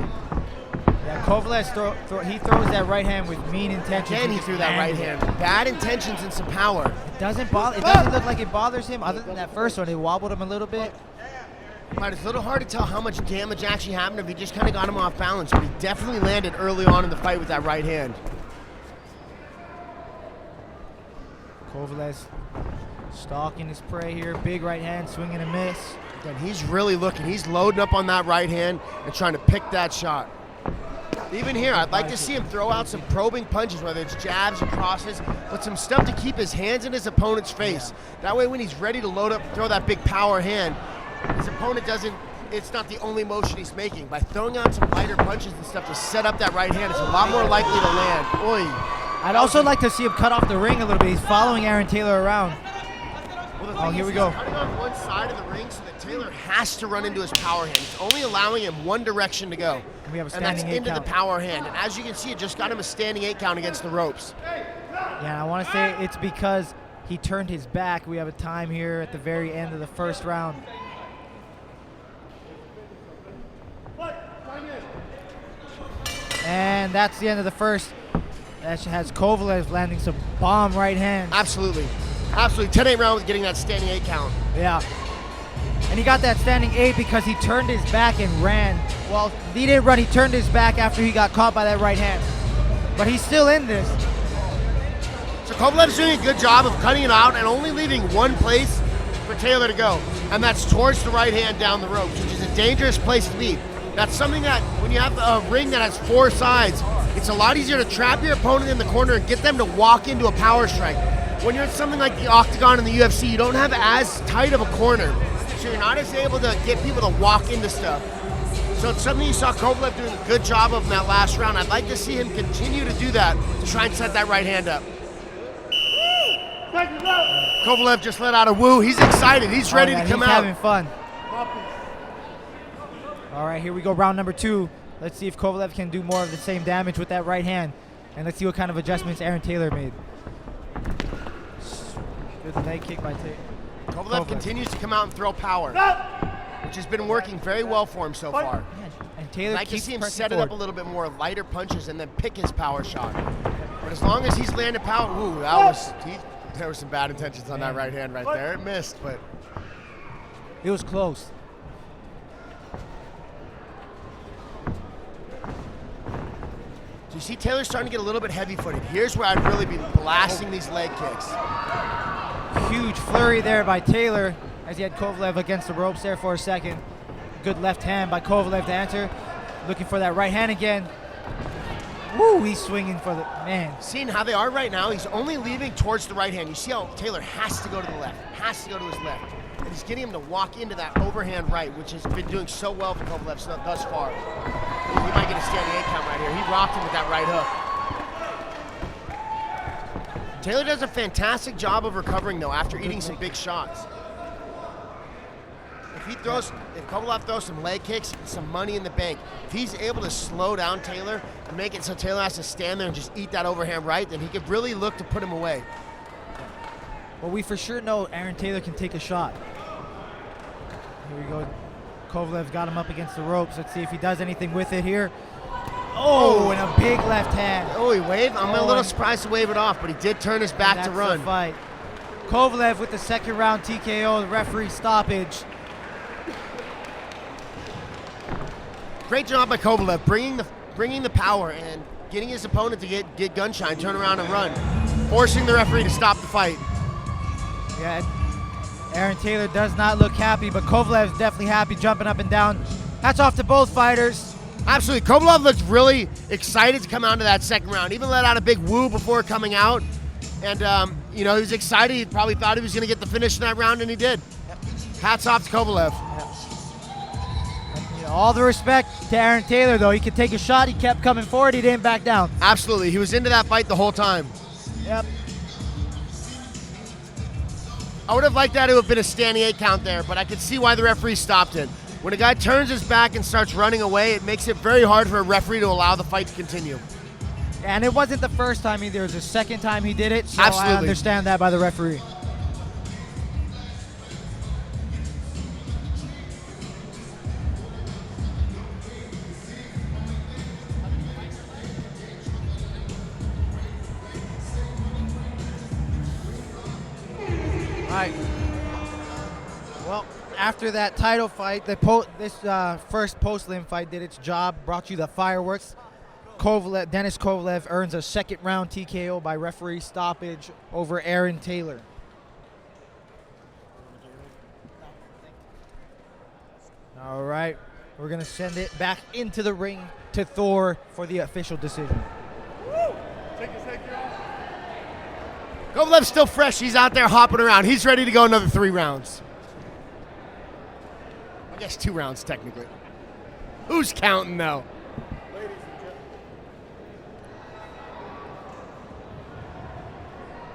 Yeah, Kovalev he throws that right hand with mean intentions. Again, he threw that right hand. Bad intentions and some power. It doesn't look like it bothers him other than that first one. It wobbled him a little bit. But it's a little hard to tell how much damage actually happened if he just kind of got him off balance. But he definitely landed early on in the fight with that right hand. Kovalev's stalking his prey here. Big right hand, swing and a miss. And he's really looking. He's loading up on that right hand and trying to pick that shot. Even here, I'd like to see him throw out some probing punches, whether it's jabs or crosses, but some stuff to keep his hands in his opponent's face. That way when he's ready to load up, throw that big power hand, his opponent doesn't, it's not the only motion he's making. By throwing out some lighter punches and stuff to set up that right hand, it's a lot more likely to land. Oy. I'd also like to see him cut off the ring a little bit. He's following Aaron Taylor around. Oh, here we go. He's cutting on one side of the ring so that Taylor has to run into his power hand. It's only allowing him one direction to go. We have a And that's standing 8 into count. the power hand. And as you can see, it just got him a standing 8 count against the ropes. Yeah, I want to say it's because he turned his back. We have a time here at the very end of the first round. And that's the end of the first. That has Kovalev landing some bomb right hands. Absolutely. Absolutely. 10-8 round with getting that standing 8 count. Yeah. And he got that standing 8 because he turned his back and ran. Well, he didn't run. He turned his back after he got caught by that right hand. But he's still in this. So Kovalev's doing a good job of cutting it out and only leaving one place for Taylor to go. And that's towards the right hand down the ropes, which is a dangerous place to be. That's something that when you have a ring that has 4 sides, it's a lot easier to trap your opponent in the corner and get them to walk into a power strike. When you're in something like the octagon in the UFC, you don't have as tight of a corner, so you're not as able to get people to walk into stuff. So it's something you saw Kovalev doing a good job of in that last round. I'd like to see him continue to do that to try and set that right hand up. Kovalev just let out a woo. He's excited. He's ready to come he's out. Having fun. All right, here we go, round number 2. Let's see if Kovalev can do more of the same damage with that right hand. And let's see what kind of adjustments Aaron Taylor made. Good leg kick by Taylor. Kovalev continues to come out and throw power, which has been working very well for him so far. Yeah, and Taylor I'd like to keeps see him pressing set it forward. up a little bit more, lighter punches, and then pick his power shot. But as long as he's landing power, ooh, there were some bad intentions on that right hand right there. It missed, but It was close. do you see Taylor starting to get a little bit heavy-footed? Here's where I'd really be blasting these leg kicks. Huge flurry there by Taylor as he had Kovalev against the ropes there for a second. Good left hand by Kovalev to answer. Looking for that right hand again. Woo, he's swinging for the, man. Seeing how they are right now, he's only leaving towards the right hand. You see how Taylor has to go to the left, has to go to his left. And he's getting him to walk into that overhand right, which has been doing so well for Kovalev thus far. He might get a standing 8 count right here. He rocked him with that right hook. Taylor does a fantastic job of recovering, though, after eating some big shots. If Kovalev throws some leg kicks, some money in the bank. If he's able to slow down Taylor and make it so Taylor has to stand there and just eat that overhand right, then he could really look to put him away. Well, we for sure know Aaron Taylor can take a shot. Here we go. Kovalev's got him up against the ropes. Let's see if he does anything with it here. Oh, and a big left hand. Oh, he waved? I'm a little surprised to wave it off, but he did turn his back to run. That's the fight. Kovalev with the second round TKO, the referee stoppage. Great job by Kovalev, bringing the power and getting his opponent to get gun shine, turn around and run, forcing the referee to stop the fight. Yeah, Aaron Taylor does not look happy, but Kovalev's definitely happy, jumping up and down. Hats off to both fighters. Absolutely, Kovalev looked really excited to come out to that second round. Even let out a big woo before coming out, and he was excited. He probably thought he was going to get the finish in that round, and he did. Hats off to Kovalev. All the respect to Aaron Taylor, though. He could take a shot. He kept coming forward. He didn't back down. Absolutely. He was into that fight the whole time. Yep. I would have liked that to have been a standing 8 count there, but I could see why the referee stopped it. When a guy turns his back and starts running away, it makes it very hard for a referee to allow the fight to continue. And it wasn't the first time either. It was the second time he did it, so Absolutely. I understand that by the referee. All right. Well, after that title fight, this first post-limb fight did its job, brought you the fireworks. Dennis Kovalev earns a second round TKO by referee stoppage over Aaron Taylor. All right, we're gonna send it back into the ring to Thor for the official decision. Kovalev's still fresh. He's out there hopping around. He's ready to go another 3 rounds. I guess 2 rounds, technically. Who's counting, though?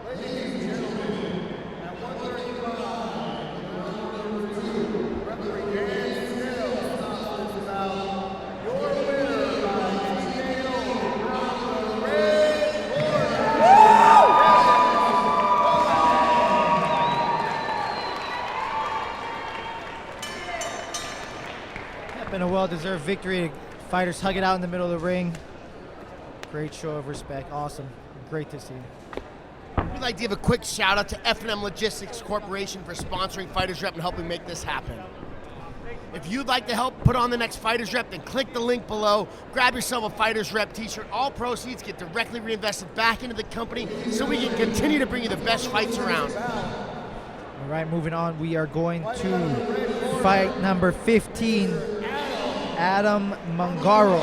Ladies and gentlemen, at 135, referee Dan Snell announces about your winner by TKO from the red corner. Been a well-deserved victory. Fighters hug it out in the middle of the ring. Great show of respect. Awesome. Great to see. We'd like to give a quick shout out to F&M Logistics Corporation for sponsoring Fighters Rep and helping make this happen. If you'd like to help put on the next Fighters Rep, then click the link below. Grab yourself a Fighters Rep t-shirt. All proceeds get directly reinvested back into the company so we can continue to bring you the best fights around. All right, moving on. We are going to fight number 15. Adam Mangaro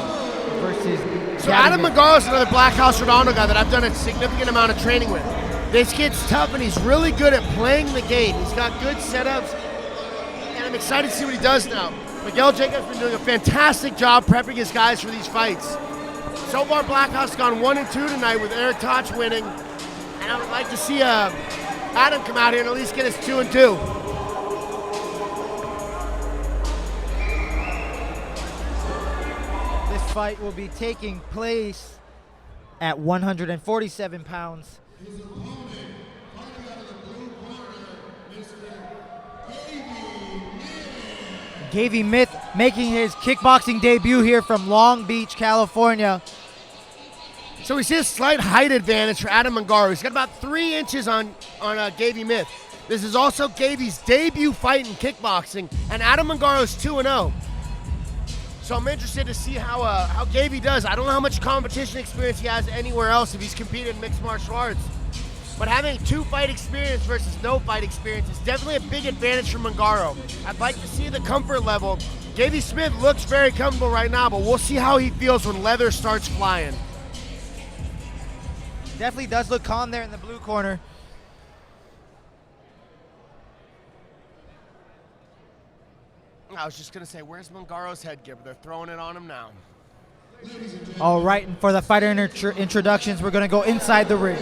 versus So Gabby Adam Smith. Mangaro is another Black House Redondo guy that I've done a significant amount of training with. This kid's tough and he's really good at playing the game. He's got good setups, and I'm excited to see what he does now. Miguel Jacobs has been doing a fantastic job prepping his guys for these fights. So far, Black House has gone 1-2 tonight with Eric Toch winning, and I would like to see Adam come out here and at least get us 2-2. This fight will be taking place at 147 pounds. His opponent, fighting out of the blue corner, Mr. Gavy Myth making his kickboxing debut here from Long Beach, California. So we see a slight height advantage for Adam Mangaro. He's got about 3 inches on Gavy Myth. This is also Gavy's debut fight in kickboxing, and Adam Mangaro's 2-0. So I'm interested to see how Gavy does. I don't know how much competition experience he has anywhere else if he's competed in mixed martial arts. But having 2 fight experience versus no fight experience is definitely a big advantage for Mangaro. I'd like to see the comfort level. Gavy Smith looks very comfortable right now, but we'll see how he feels when leather starts flying. Definitely does look calm there in the blue corner. I was just going to say, where's Mangaro's headgear? But they're throwing it on him now. All right, and for the fighter introductions, we're going to go inside the ring.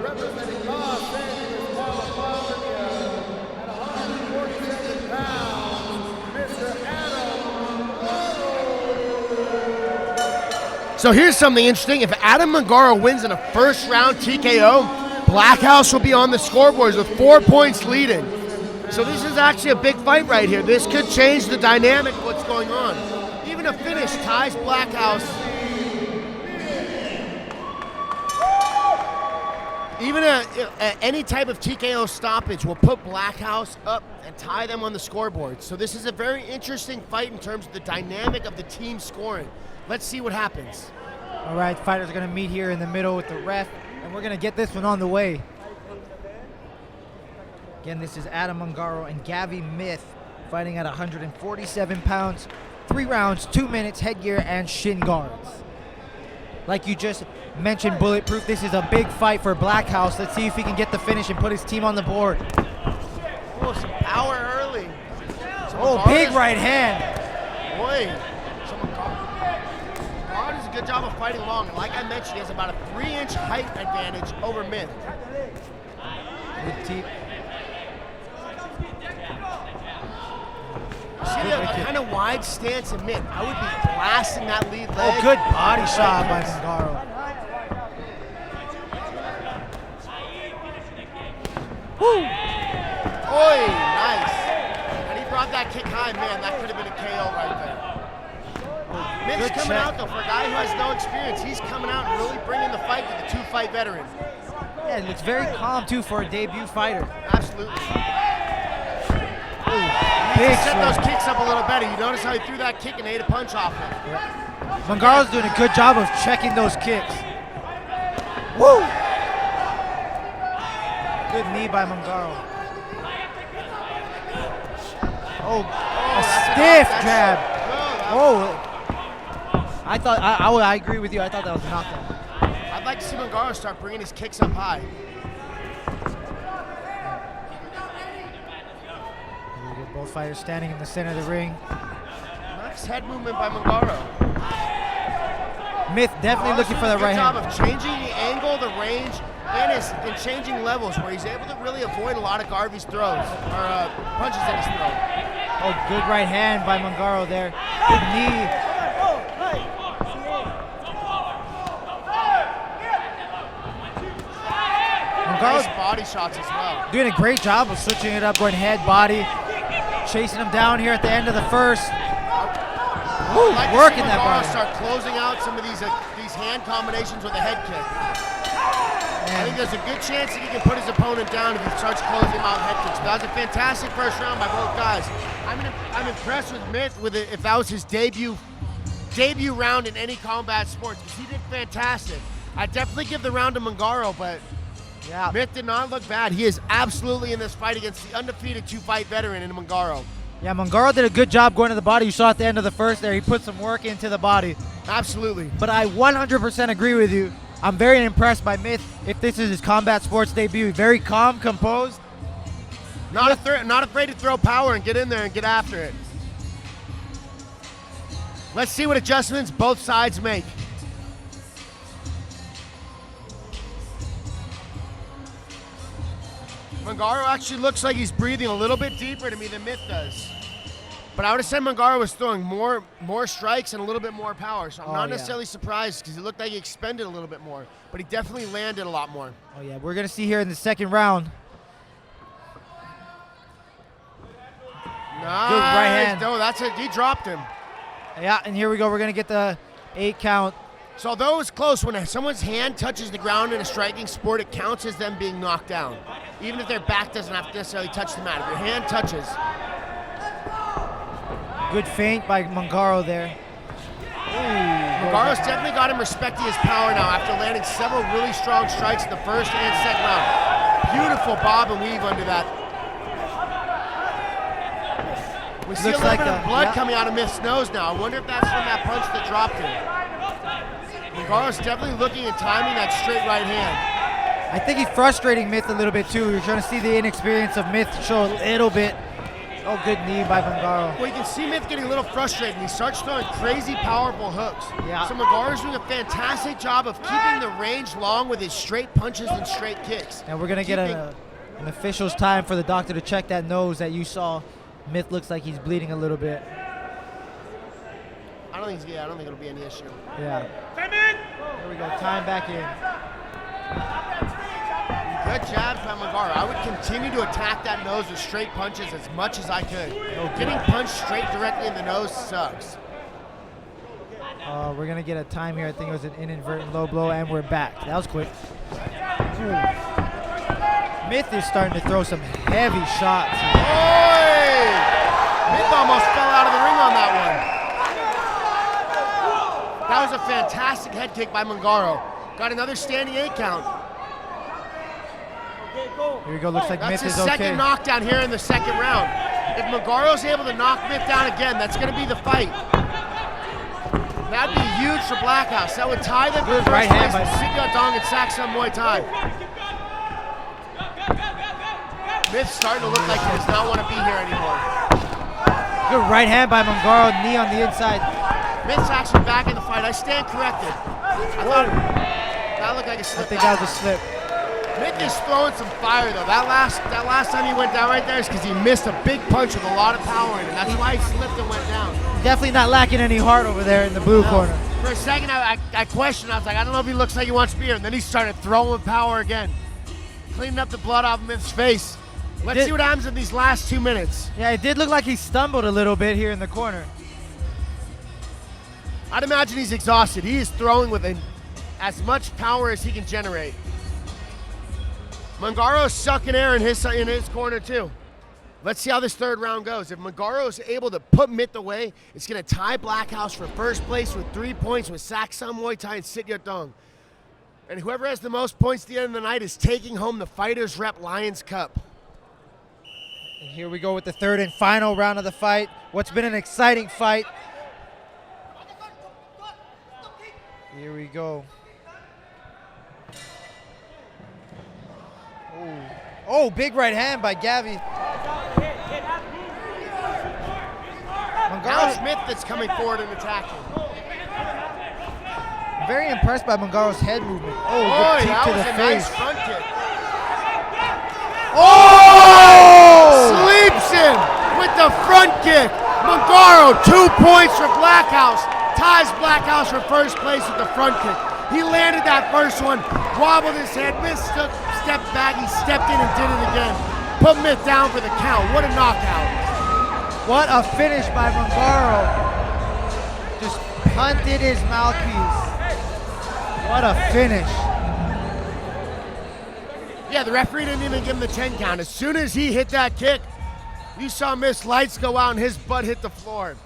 Representing Los Angeles, California, at 147 pounds, Mr. Adam Mangaro. So here's something interesting. If Adam Mangaro wins in a first round TKO, Black House will be on the scoreboards with 4 points leading. So this is actually a big fight right here. This could change the dynamic of what's going on. Even a finish ties Black House. Even any type of TKO stoppage will put Black House up and tie them on the scoreboard. So this is a very interesting fight in terms of the dynamic of the team scoring. Let's see what happens. All right, fighters are going to meet here in the middle with the ref, and we're going to get this one on the way. Again, this is Adam Mangaro and Gavy Myth fighting at 147 pounds, 3 rounds, 2 minutes, headgear, and shin guards. Like you just mentioned, Bulletproof, this is a big fight for Black House. Let's see if he can get the finish and put his team on the board. Oh, some power early. Oh, big right hand. Boy, so Mangaro does a good job of fighting long. And like I mentioned, he has about a 3-inch height advantage over Myth. Good team. See the kind of wide stance in Myth. I would be blasting that lead leg. Oh, good body shot by Mangaro. Woo! Oi, nice. And he brought that kick high, man. That could have been a KO right there. Myth's Good coming check. out though for a guy who has no experience. He's coming out and really bringing the fight to the 2-fight veteran. Yeah, it looks very calm too for a debut fighter. Absolutely. Big Set those swing. kicks up a little better. You notice how he threw that kick and ate a punch off it. Mangaro's doing a good job of checking those kicks. Woo! Good knee by Mangaro. Oh, a stiff jab. Oh, I thought I agree with you. I thought that was a knockdown. I'd like to see Mangaro start bringing his kicks up high. Both fighters standing in the center of the ring. Nice head movement by Mangaro. Myth definitely looking for the right Good job hand. of changing the angle, the range, and changing levels where he's able to really avoid a lot of Garvey's throws, or punches in his throat. Oh, good right hand by Mangaro there. Good knee. Mangaro's Nice body shots as well. doing a great job of switching it up, going head, body, chasing him down here at the end of the first. Woo, I'd like working to see that Mangaro body. start closing out some of these hand combinations with a head kick. I think there's a good chance that he can put his opponent down if he starts closing him out with head kicks. That was a fantastic first round by both guys. I'm impressed with Myth with it if that was his debut round in any combat sport, because he did fantastic. I'd definitely give the round to Mangaro, but Yeah. Myth did not look bad. He is absolutely in this fight against the undefeated 2-fight veteran in Mangaro. Yeah, Mongaro did a good job going to the body. You saw at the end of the first there, he put some work into the body. Absolutely. But I 100% agree with you. I'm very impressed by Myth. If this is his combat sports debut, very calm, composed. Not afraid to throw power and get in there and get after it. Let's see what adjustments both sides make. Mongaro actually looks like he's breathing a little bit deeper to me than Myth does. But I would have said Mongaro was throwing more strikes and a little bit more power. So I'm not necessarily surprised because he looked like he expended a little bit more. But he definitely landed a lot more. Oh, yeah. We're going to see here in the second round. Nice. Good right hand. No, that's it. He dropped him. Yeah, and here we go. We're going to get the 8 count. So although it was close, when someone's hand touches the ground in a striking sport, it counts as them being knocked down. Even if their back doesn't have to necessarily touch the mat. If your hand touches. Good feint by Mongaro there. Mongaro's definitely got him respecting his power now after landing several really strong strikes in the first and second round. Beautiful bob and weave under that. We see a little bit of blood coming out of Myth's nose now. I wonder if that's from that punch that dropped him. Mongaro's definitely looking and timing that straight right hand. I think he's frustrating Myth a little bit too. You're trying to see the inexperience of Myth show a little bit. Oh, good knee by Mongaro. Well, you can see Myth getting a little frustrated. He starts throwing crazy, powerful hooks. Yeah. So Mongaro's doing a fantastic job of keeping the range long with his straight punches and straight kicks. And we're going to get an official's time for the doctor to check that nose that you saw. Myth looks like he's bleeding a little bit. I don't think it'll be any issue. Yeah. There we go. Time back in. Good jabs by Mongaro. I would continue to attack that nose with straight punches as much as I could. Getting punched straight directly in the nose sucks. We're going to get a time here. I think it was an inadvertent low blow, and we're back. That was quick. Myth is starting to throw some heavy shots. Oy! Myth almost fell out of the ring on that one. That was a fantastic head kick by Mongaro. Got another standing 8 count. Here we go. Looks like Myth is okay. That's his second knockdown here in the second round. If Mongaro's able to knock Myth down again, that's going to be the fight. That'd be huge for Blackhouse. That would tie them for first place with Scintillating and Saxon Muay Thai. Myth's starting to look like he does not want to be here anymore. Good right hand by Mongaro, knee on the inside. Myth's actually back in the fight. I stand corrected. I thought that looked like a slip. I think that was a slip. Myth is throwing some fire though. That last time he went down right there is because he missed a big punch with a lot of power in it. That's why he slipped and went down. Definitely not lacking any heart over there in the blue corner. For a second, I questioned. I was like, I don't know if he looks like he wants to be here. And then he started throwing with power again, cleaning up the blood off Myth's face. Let's see what happens in these last 2 minutes. Yeah, it did look like he stumbled a little bit here in the corner. I'd imagine he's exhausted. He is throwing with as much power as he can generate. Mongaro's sucking air in his corner too. Let's see how this third round goes. If Mongaro is able to put Myth away, it's going to tie Blackhouse for first place with 3 points with Saxon Muay Thai and Scintillating. And whoever has the most points at the end of the night is taking home the FightersRep Lions Cup. And here we go with the third and final round of the fight. What's been an exciting fight. Here we go. Oh, big right hand by Gavi. Now Smith that's coming forward and attacking. Very impressed by Mongaro's head movement. Oh, good kick that to was the a face. nice front kick. Oh! Sleeps him with the front kick. Mongaro, 2 points for Blackhouse. Ties Blackhouse for first place with the front kick. He landed that first one, wobbled his head, missed, stepped back, he stepped in and did it again. Put Myth down for the count. What a knockout. What a finish by Mongaro. Just punted his mouthpiece. What a finish. Yeah, the referee didn't even give him the 10 count. As soon as he hit that kick, you saw Myth's lights go out and his butt hit the floor.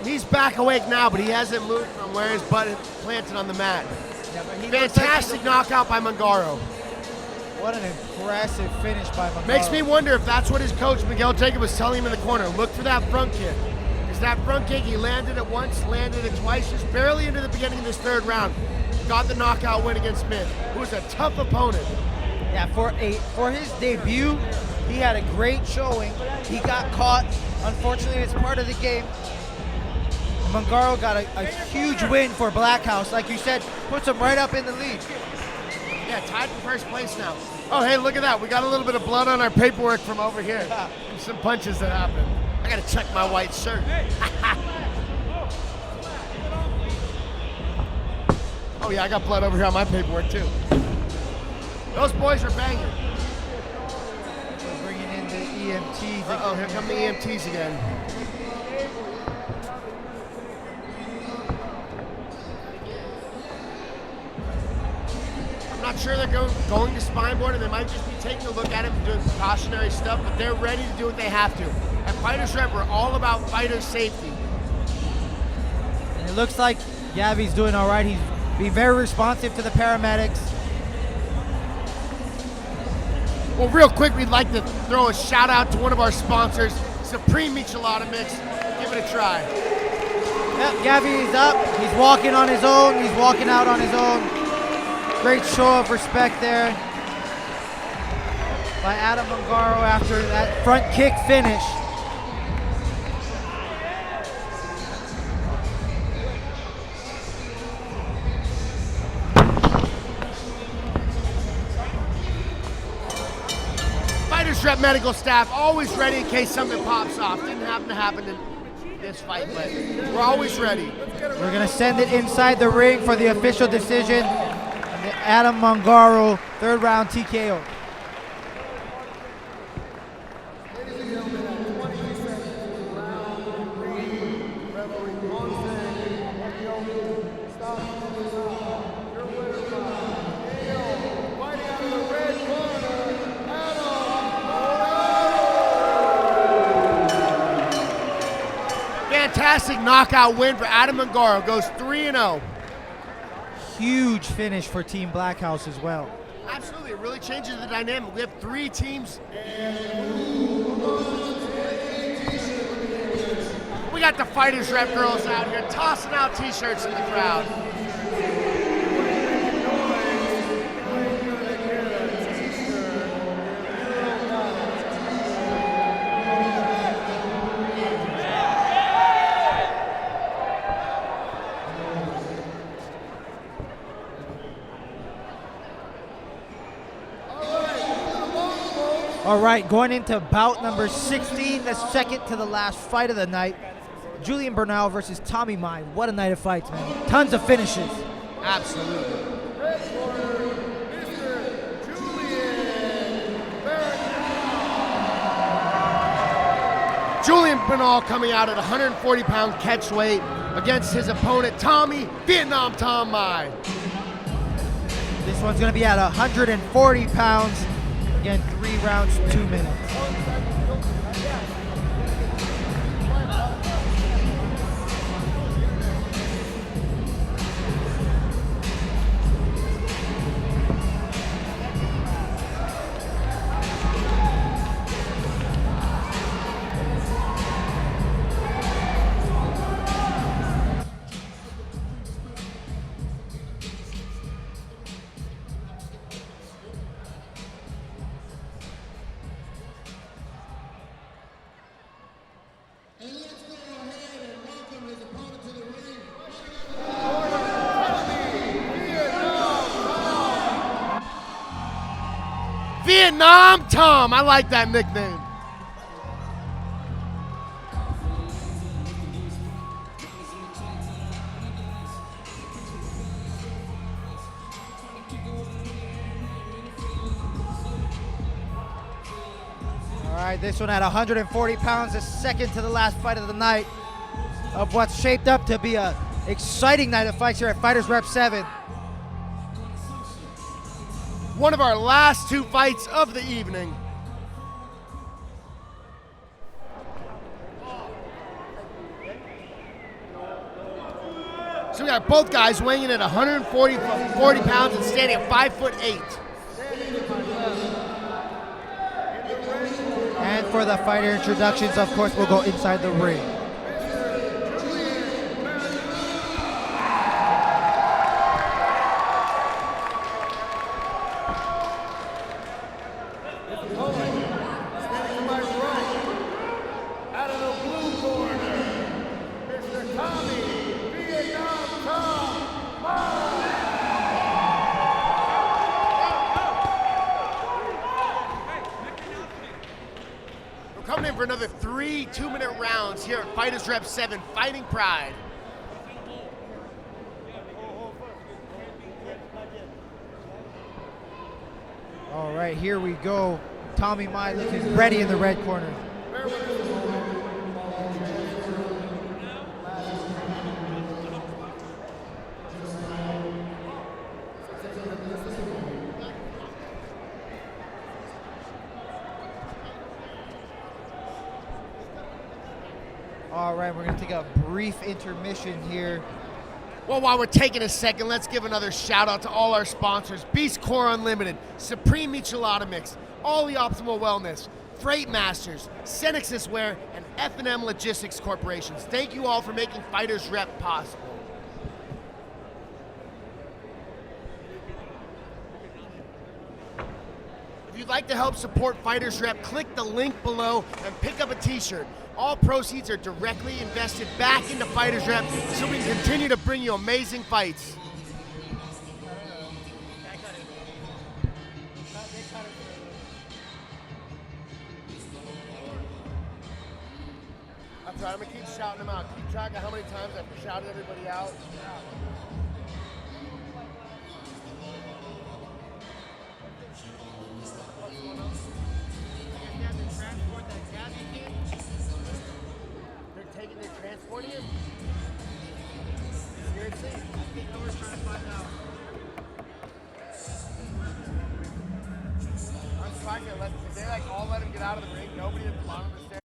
He's back awake now, but he hasn't moved from where his butt is planted on the mat. Yeah, Fantastic knockout by Mongaro. What an impressive finish by Mangaro. Makes me wonder if that's what his coach, Miguel Jacob, was telling him in the corner. Look for that front kick. Because that front kick, he landed it once, landed it twice, just barely into the beginning of this third round. Got the knockout win against Smith, who was a tough opponent. Yeah, for his debut, he had a great showing. He got caught. Unfortunately, it's part of the game. Mangaro got a huge win for Blackhouse. Like you said, puts him right up in the lead. Yeah, tied for first place now. Oh, hey, look at that. We got a little bit of blood on our paperwork from over here. Some punches that happened. I got to check my white shirt. Oh, yeah, I got blood over here on my paperwork, too. Those boys are banging. We're bringing in the EMTs. Uh-oh, here come the EMTs again. I'm not sure they're going to spine board, and they might just be taking a look at him and doing precautionary stuff, but they're ready to do what they have to. At FightersRep, we're all about fighter safety. And it looks like Gavi's doing all right. He's being very responsive to the paramedics. Well, real quick, we'd like to throw a shout out to one of our sponsors, Supremamix. Give it a try. Yep, Gavi is up. He's walking on his own. He's walking out on his own. Great show of respect there by Adam Mangaro after that front kick finish. FightersRep medical staff always ready in case something pops off. Didn't happen to happen in this fight, but we're always ready. We're gonna send it inside the ring for the official decision. The Adam Mangaro third round TKO. Ladies and gentlemen, at 20 seconds, round 3, referee Monson, stop the round. Your winner by KO, fighting out of the red corner, Adam Mangaro. Fantastic knockout win for Adam Mangaro. Goes 3-0. Huge finish for Team Blackhouse as well. Absolutely, it really changes the dynamic. We have 3 teams. We got the FightersRep girls out here tossing out t-shirts in the crowd. All right, going into bout number 16, the second to the last fight of the night. Julian Bernal versus Tommy Mine. What a night of fights, man. Tons of finishes. Absolutely. Red corner, Mr. Julian Bernal. Julian Bernal coming out at 140-pound catch weight against his opponent, Tommy Vietnam Tom Mai. This one's going to be at 140 pounds. Again, 3 rounds, 2 minutes. Vietnam Tom, I like that nickname. All right, this one at 140 pounds, the second to the last fight of the night of what's shaped up to be a exciting night of fights here at FightersRep 7. One of our last 2 fights of the evening. So we got both guys weighing in at 140 pounds and standing at 5'8". for the fighter introductions. Of course, we'll go inside the ring. Standing to my right, out of the blue corner, Mr. Tommy Vietnam Tom Ma. We're coming in for another 3 2-minute rounds here at Fighters Rep 7, Fighting Pride. All right, here we go. Tommy Mai looking ready in the red corner. Bear with us a moment while we transfer All right, we're gonna take a brief intermission here. Well, while we're taking a second, let's give another shout out to all our sponsors: Beast Core Unlimited, Supreme Michelada Mix, All the Optimal Wellness, FreightMasters, CNEXS Wear, and F&M Logistics Corporations. Thank you all for making Fighters Rep possible. If you'd like to help support Fighters Rep, click the link below and pick up a t-shirt. All proceeds are directly invested back into Fighters Rep so we can continue to bring you amazing fights. That's right, I'm gonna keep shouting them out. Keep track of how many times I've shouted everybody out. They're taking their transporting it? Seriously? I think we're trying to find out. I'm surprised they like all let him get out of the ring. Nobody at the bottom of the stairs.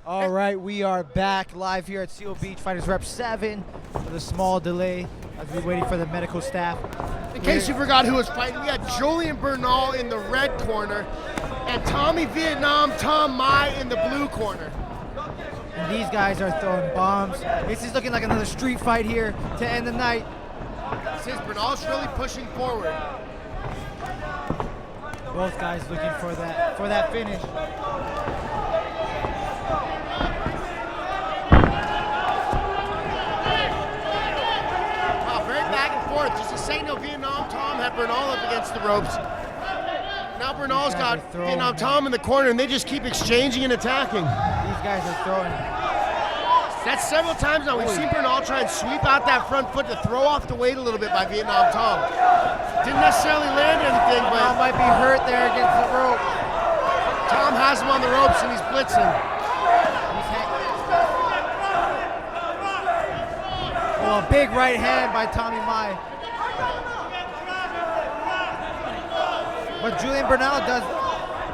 All right, we are back live here at Seal Beach FightersRep 7 with a small delay as we're waiting for the medical staff. In case you forgot who was fighting, we had Julian Bernal in the red corner and Tommy Vietnam Tom Mai in the blue corner. And these guys are throwing bombs. This is looking like another street fight here to end the night. Since Bernal's really pushing forward. Both guys looking for that finish. Wow, very back and forth. Just to say no, Vietnam Tom had Bernal up against the ropes. Now Bernal's got Vietnam Tom in the corner, and they just keep exchanging and attacking. These guys are throwing. That's several times now. We've seen Bernal try and sweep out that front foot to throw off the weight a little bit by Vietnam Tom. Didn't necessarily land anything, but Bernal might be hurt there against the rope. Tom has him on the ropes and he's blitzing. Oh, a big right hand by Tommy Mai. But Julian Bernal does.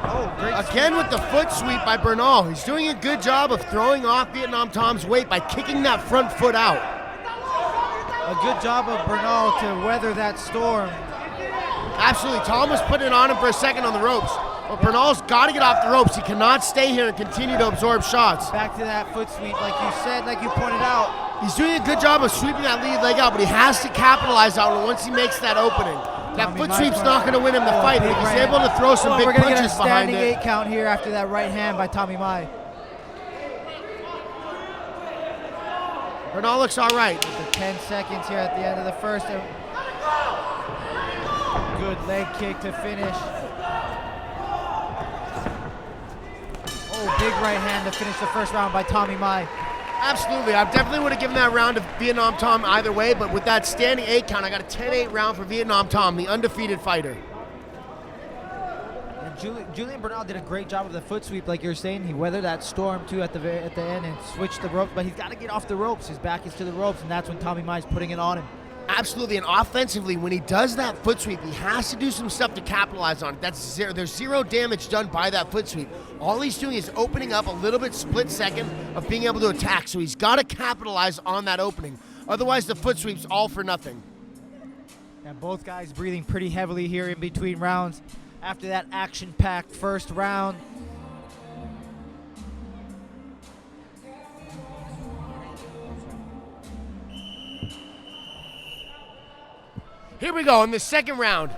Oh, great. Again with the foot sweep by Bernal. He's doing a good job of throwing off Vietnam Tom's weight by kicking that front foot out. A good job of Bernal to weather that storm. Absolutely. Tom was putting it on him for a second on the ropes. But Bernal's got to get off the ropes. He cannot stay here and continue to absorb shots. Back to that foot sweep, like you said, like you pointed out. He's doing a good job of sweeping that lead leg out, but he has to capitalize on it once he makes that opening. That foot sweep's not going to win him the fight, but if he's able to throw some big punches behind it. We're going to get a standing 8 count here after that right hand by Tommy Mai. Bernal looks all right. The 10 seconds here at the end of the first. Good leg kick to finish. Oh, big right hand to finish the first round by Tommy Mai. Absolutely. I definitely would have given that round to Vietnam Tom either way, but with that standing 8 count, I got a 10-8 round for Vietnam Tom, the undefeated fighter. And Julian Bernal did a great job with the foot sweep, like you're saying. He weathered that storm too at the end and switched the ropes, but he's got to get off the ropes. His back is to the ropes, and that's when Tommy Mai's putting it on him. Absolutely, and offensively, when he does that foot sweep, he has to do some stuff to capitalize on it. There's zero damage done by that foot sweep. All he's doing is opening up a little bit split second of being able to attack, so he's got to capitalize on that opening. Otherwise, the foot sweep's all for nothing. And both guys breathing pretty heavily here in between rounds after that action-packed first round. Here we go in the second round.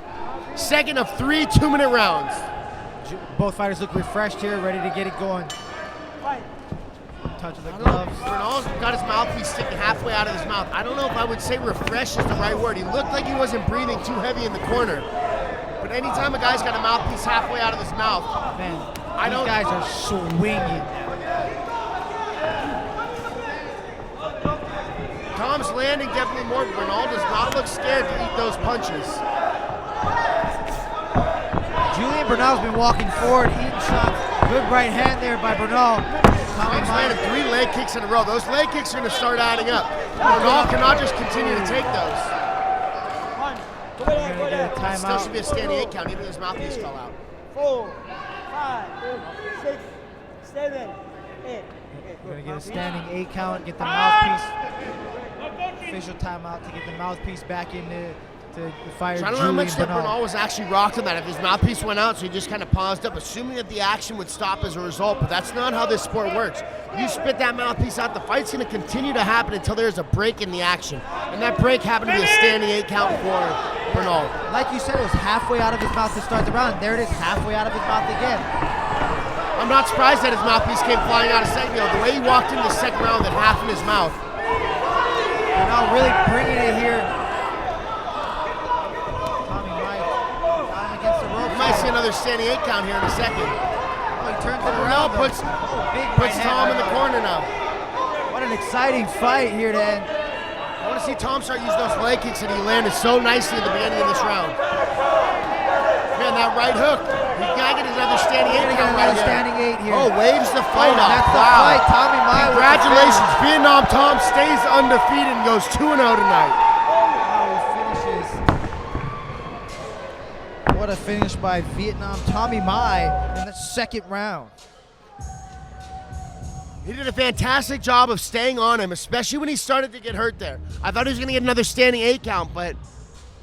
Second of 3 2-minute rounds. Both fighters look refreshed here, ready to get it going. Touch of the gloves. Bernal's got his mouthpiece sticking halfway out of his mouth. I don't know if I would say refresh is the right word. He looked like he wasn't breathing too heavy in the corner. But anytime a guy's got a mouthpiece halfway out of his mouth, man, these guys are swinging. Tom's landing definitely more, but Bernal does not look scared to eat those punches. Julian Bernal's been walking forward, eating shots. Good right hand there by Bernal. Tom's landed 3 leg kicks in a row. Those leg kicks are going to start adding up. Bernal cannot just continue to take those. Still should be a standing 8 count, even though his mouthpiece fell out. 4, 5, 6, 7, 8. We're going to get a standing 8 count, get the mouthpiece. Official timeout to get the mouthpiece back into the fire. So I don't know how much that Bernal was actually rocked on that. If his mouthpiece went out, so he just kind of paused up, assuming that the action would stop as a result, but that's not how this sport works. You spit that mouthpiece out, the fight's going to continue to happen until there's a break in the action. And that break happened to be a standing 8 count for Bernal. Like you said, it was halfway out of his mouth to start the round. There it is, halfway out of his mouth again. I'm not surprised that his mouthpiece came flying out a second ago. The way he walked into the second round with half in his mouth. Bernal really bringing it here. Tommy Mai down against the rope. You might see another standing 8 count here in a second. Oh, he turns it Bernal around. puts Tom in the corner now. What an exciting fight here to end. I want to see Tom start using those leg kicks that he landed so nicely at the beginning of this round. Man, that right hook. He's got to get another standing 8 count right here. Here. Oh, waves the fight off. That's the wow. fight. Tommy Mai. Congratulations. Vietnam Tom stays undefeated and goes 2-0 tonight. What a finish by Vietnam Tommy Mai in the second round. He did a fantastic job of staying on him, especially when he started to get hurt there. I thought he was going to get another standing 8 count, but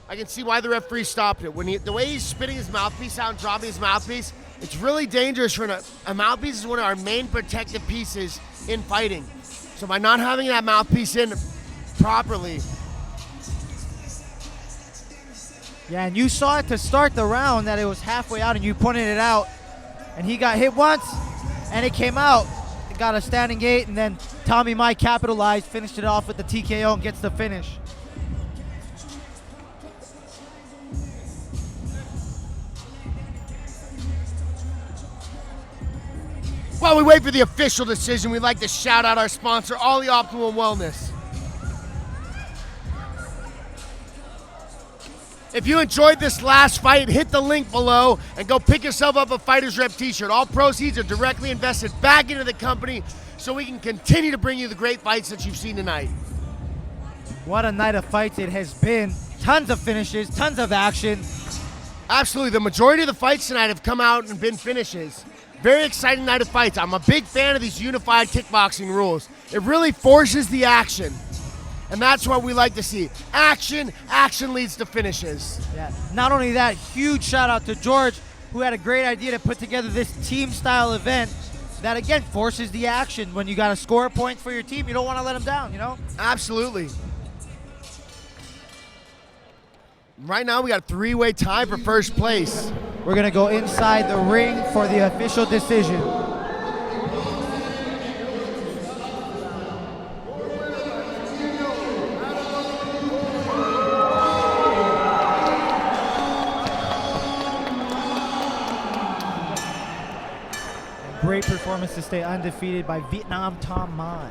I can see why the referee stopped it. The way he's spitting his mouthpiece out and dropping his mouthpiece, it's really dangerous for a mouthpiece is one of our main protective pieces in fighting. So by not having that mouthpiece in properly. Yeah, and you saw it to start the round that it was halfway out and you pointed it out. And he got hit once and it came out. It got a standing 8 and then Tommy Mike capitalized, finished it off with the TKO and gets the finish. While we wait for the official decision, we'd like to shout out our sponsor, Ollie Optimal Wellness. If you enjoyed this last fight, hit the link below and go pick yourself up a Fighters Rep t-shirt. All proceeds are directly invested back into the company so we can continue to bring you the great fights that you've seen tonight. What a night of fights it has been. Tons of finishes, tons of action. Absolutely, the majority of the fights tonight have come out and been finishes. Very exciting night of fights. I'm a big fan of these unified kickboxing rules. It really forces the action. And that's what we like to see. Action leads to finishes. Yeah. Not only that, huge shout out to George, who had a great idea to put together this team style event that again forces the action. When you got to score points for your team, you don't want to let them down, you know? Absolutely. Right now we got a 3-way tie for first place. We're gonna go inside the ring for the official decision. Great performance to stay undefeated by Vietnam Tom Mai.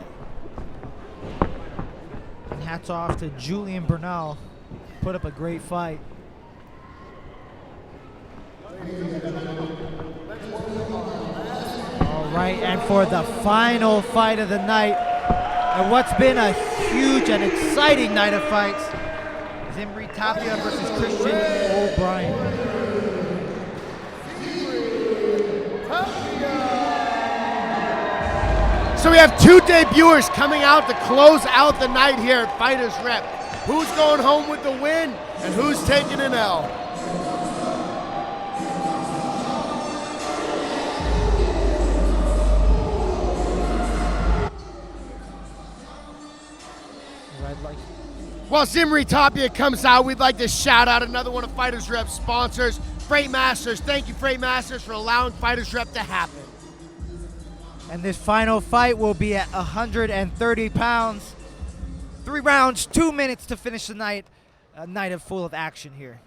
And hats off to Julian Bernal. Put up a great fight. All right, and for the final fight of the night, and what's been a huge and exciting night of fights, Zimri Tapia versus Christian O'Brien. So we have 2 debuters coming out to close out the night here at Fighters Rep. Who's going home with the win and who's taking an L? While Zimri Tapia comes out, we'd like to shout out another one of Fighters Rep's sponsors, FreightMasters. Thank you, FreightMasters, for allowing Fighters Rep to happen. And this final fight will be at 130 pounds. 3 rounds, 2 minutes to finish the night. A night full of action here.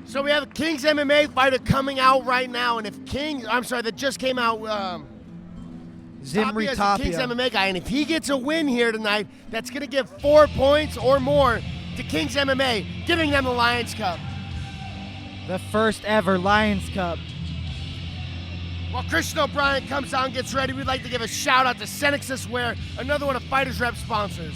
So we have a King's MMA fighter coming out right now, and if that just came out, Zimri Tapia is a King's Tapia. MMA guy, and if he gets a win here tonight, that's going to give 4 points or more to King's MMA, giving them the Lions Cup. The first ever Lions Cup. While Christian O'Brien comes out and gets ready, we'd like to give a shout out to CNEXS Wear, another one of Fighters Rep sponsors.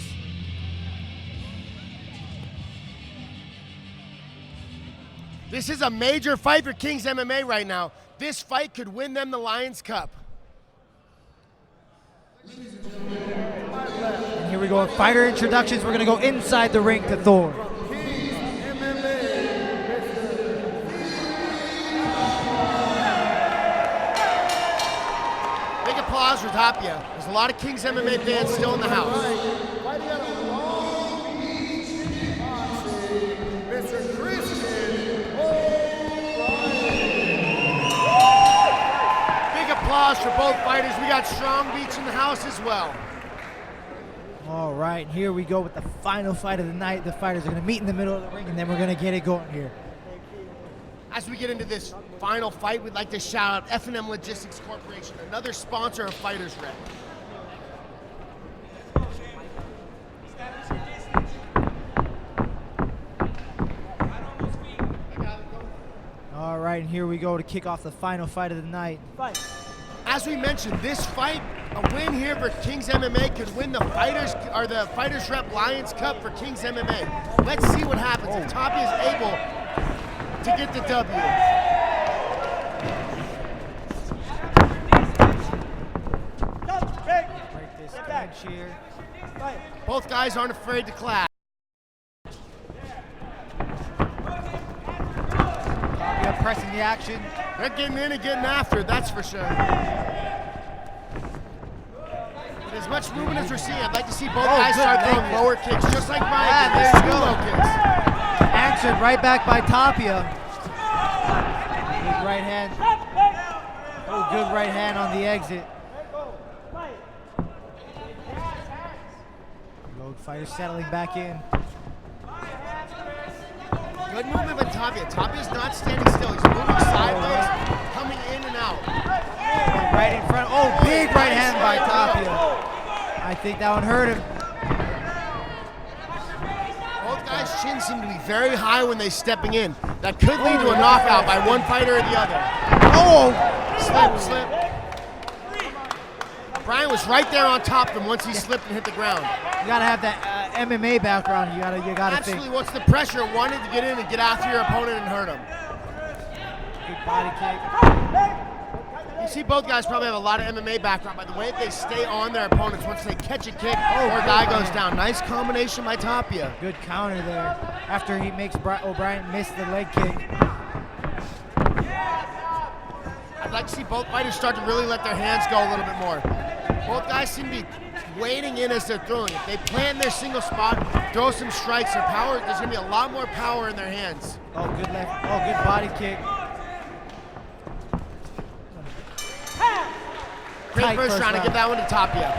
This is a major fight for King's MMA right now. This fight could win them the Lions Cup. And here we go with fighter introductions. We're going to go inside the ring to Thor. Big applause for Tapia. There's a lot of King's MMA fans still in the house. Fighting out of Long Beach, Mr. Christian O'Brien. Big applause for both fighters. We got Strong Beach in the house as well. All right, here we go with the final fight of the night. The fighters are going to meet in the middle of the ring, and then we're going to get it going here. As we get into this final fight, we'd like to shout out F&M Logistics Corporation, another sponsor of Fighters Rep. All right, and here we go to kick off the final fight of the night. as we mentioned, this fight, a win here for Kings MMA could win the FightersRep Lions Cup for Kings MMA. Let's see what happens if Tapia is able to get the W. Break this clinch here. Both guys aren't afraid to clash. Tapia pressing the action. They're getting in and getting after it, that's for sure. With as much movement as we're seeing, I'd like to see both guys good start leg throwing kick. lower kicks, just like Brian there did with you two go. low kicks. Answered right back by Tapia. Good right hand. Oh, good right hand on the exit. Both fighters settling back in. Good movement by Tapia. Tapia's not standing still. He's moving sideways, coming in and out. Right in front. Oh, big right hand by Tapia. I think that one hurt him. Both guys' chins seem to be very high when they're stepping in. That could lead to a knockout by one fighter or the other. Oh! Slip. Brian was right there on top of him once he slipped and hit the ground. You gotta have that MMA background. You gotta Absolutely. think. What's the pressure? Wanting to get in and get after your opponent and hurt him. Good body kick. You see both guys probably have a lot of MMA background by the way that they stay on their opponents once they catch a kick or a guy goes down. Nice combination by Tapia. Good counter there. After he makes O'Brien miss the leg kick. I'd like to see both fighters start to really let their hands go a little bit more. Both guys seem to be wading in as they're throwing. If they plan their single spot, throw some strikes, there's going to be a lot more power in their hands. Oh, good left. Oh, good body kick. Great Tight first round to give that one to Tapia.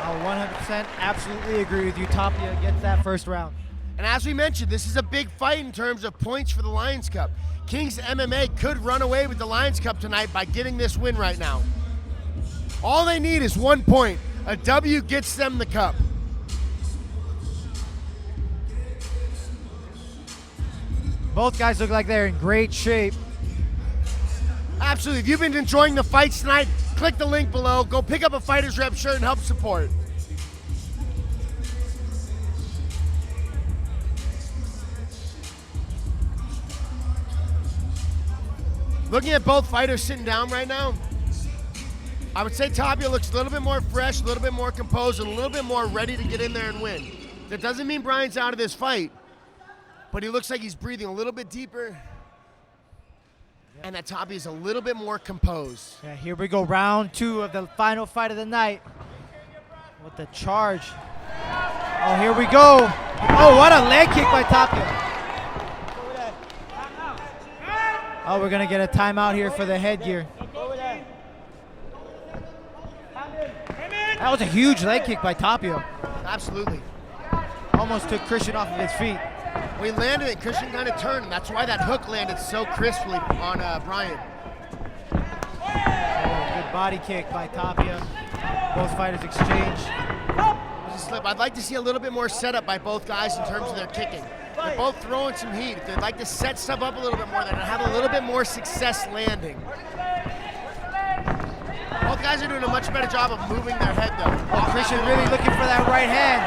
I'll 100% absolutely agree with you. Tapia gets that first round. And as we mentioned, this is a big fight in terms of points for the Lions Cup. Kings MMA could run away with the Lions Cup tonight by getting this win right now. All they need is 1 point. A W gets them the cup. Both guys look like they're in great shape. Absolutely. If you've been enjoying the fights tonight, click the link below. Go pick up a FightersRep shirt and help support. Looking at both fighters sitting down right now, I would say Tapia looks a little bit more fresh, a little bit more composed, and a little bit more ready to get in there and win. That doesn't mean Brian's out of this fight, but he looks like he's breathing a little bit deeper, and that Tapia's a little bit more composed. Yeah, here we go, round two of the final fight of the night. With the charge. Oh, here we go. Oh, what a leg kick by Tapia. Oh, we're gonna get a timeout here for the headgear. That was a huge leg kick by Tapia. Absolutely. Almost took Christian off of his feet. We landed it, Christian kind of turned, and that's why that hook landed so crisply on Brian. Oh, good body kick by Tapia. Both fighters exchange. It was a slip. I'd like to see a little bit more setup by both guys in terms of their kicking. They're both throwing some heat. If they'd like to set stuff up a little bit more, they're gonna have a little bit more success landing. Both guys are doing a much better job of moving their head though. Oh, Christian really looking for that right hand.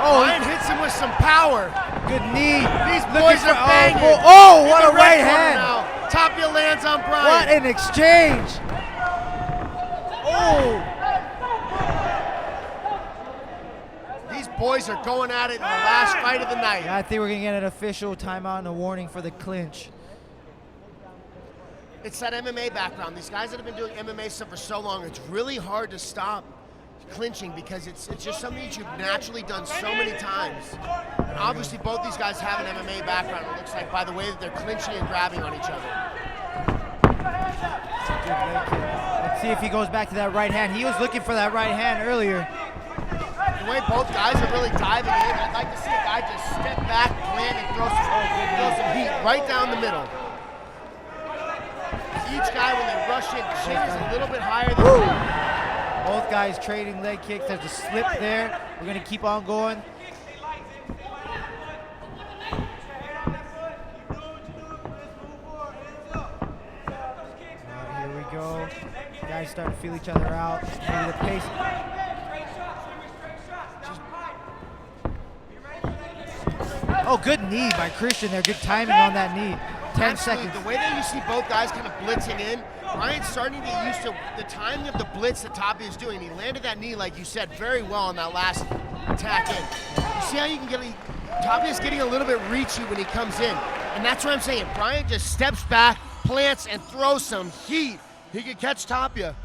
Oh, Brian hits him with some power. good knee. These Looking boys for- are banging. Oh, In what the a red right corner hand. now. Tapia lands on Brian. What an exchange. Oh. These boys are going at it in the last fight of the night. Yeah, I think we're going to get an official timeout and a warning for the clinch. It's that MMA background. These guys that have been doing MMA stuff for so long, it's really hard to stop clinching because it's just something that you've naturally done so many times. And obviously both these guys have an MMA background, it looks like, by the way that they're clinching and grabbing on each other. Good leg kick. Let's see if he goes back to that right hand. He was looking for that right hand earlier. The way both guys are really diving in, I'd like to see a guy just step back, land, and throw some heat right down the middle. Each guy, when they rush in, chin is a little bit higher than Both guys trading leg kicks. There's a slip there. We're going to keep on going. Here we go. Guys starting to feel each other out. Maybe the pace. Oh, good knee by Christian there. Good timing on that knee. 10 Absolutely. seconds. The way that you see both guys kind of blitzing in, Bryant's starting to get used to the timing of the blitz that Tapia is doing. He landed that knee, like you said, very well on that last attack in. You see how you can get, Tapia's getting a little bit reachy when he comes in. And that's what I'm saying. Bryant just steps back, plants, and throws some heat. He could catch Tapia.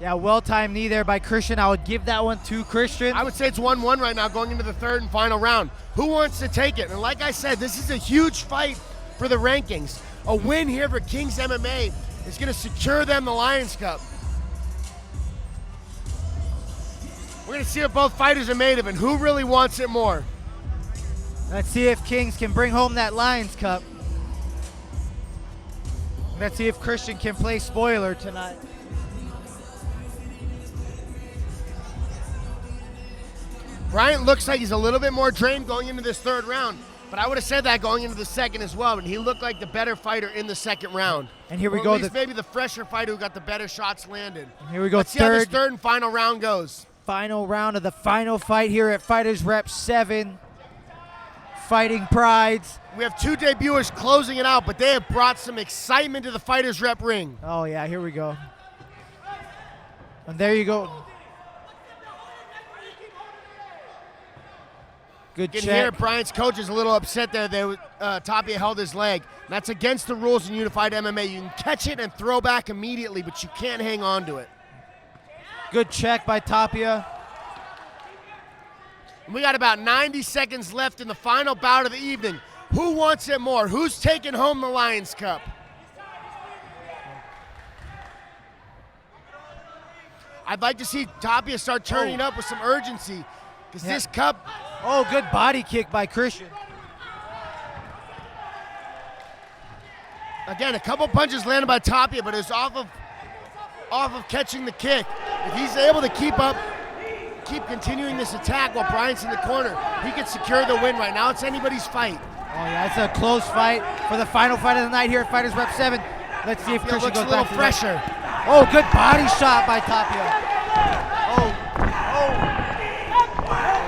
Yeah, well-timed knee there by Christian. I would give that one to Christian. I would say it's 1-1 right now going into the third and final round. Who wants to take it? And like I said, this is a huge fight for the rankings. A win here for Kings MMA is going to secure them the Lions Cup. We're going to see what both fighters are made of and who really wants it more. Let's see if Kings can bring home that Lions Cup. Let's see if Christian can play spoiler tonight. Bryant looks like he's a little bit more drained going into this third round, but I would have said that going into the second as well, but he looked like the better fighter in the second round. And here we or go. At least maybe the fresher fighter who got the better shots landed. Here we go. Let's see how this third and final round goes. Final round of the final fight here at FightersRep 7. Fighting Prides. We have two debuters closing it out, but they have brought some excitement to the FightersRep ring. Oh yeah, here we go. And there you go. Good You check. can hear Bryant's coach is a little upset there. Tapia held his leg. That's against the rules in unified MMA. You can catch it and throw back immediately, but you can't hang on to it. Good check by Tapia. We got about 90 seconds left in the final bout of the evening. Who wants it more? Who's taking home the Lions Cup? I'd like to see Tapia start turning up with some urgency, because this cup... Oh, good body kick by Christian. Again, a couple punches landed by Tapia, but it's off of catching the kick. If he's able to keep continuing this attack while Bryant's in the corner, he could secure the win right now. It's anybody's fight. Oh yeah, it's a close fight for the final fight of the night here at FightersRep 7. Let's see if Tapia Christian looks goes a little back to fresher. Oh, good body shot by Tapia.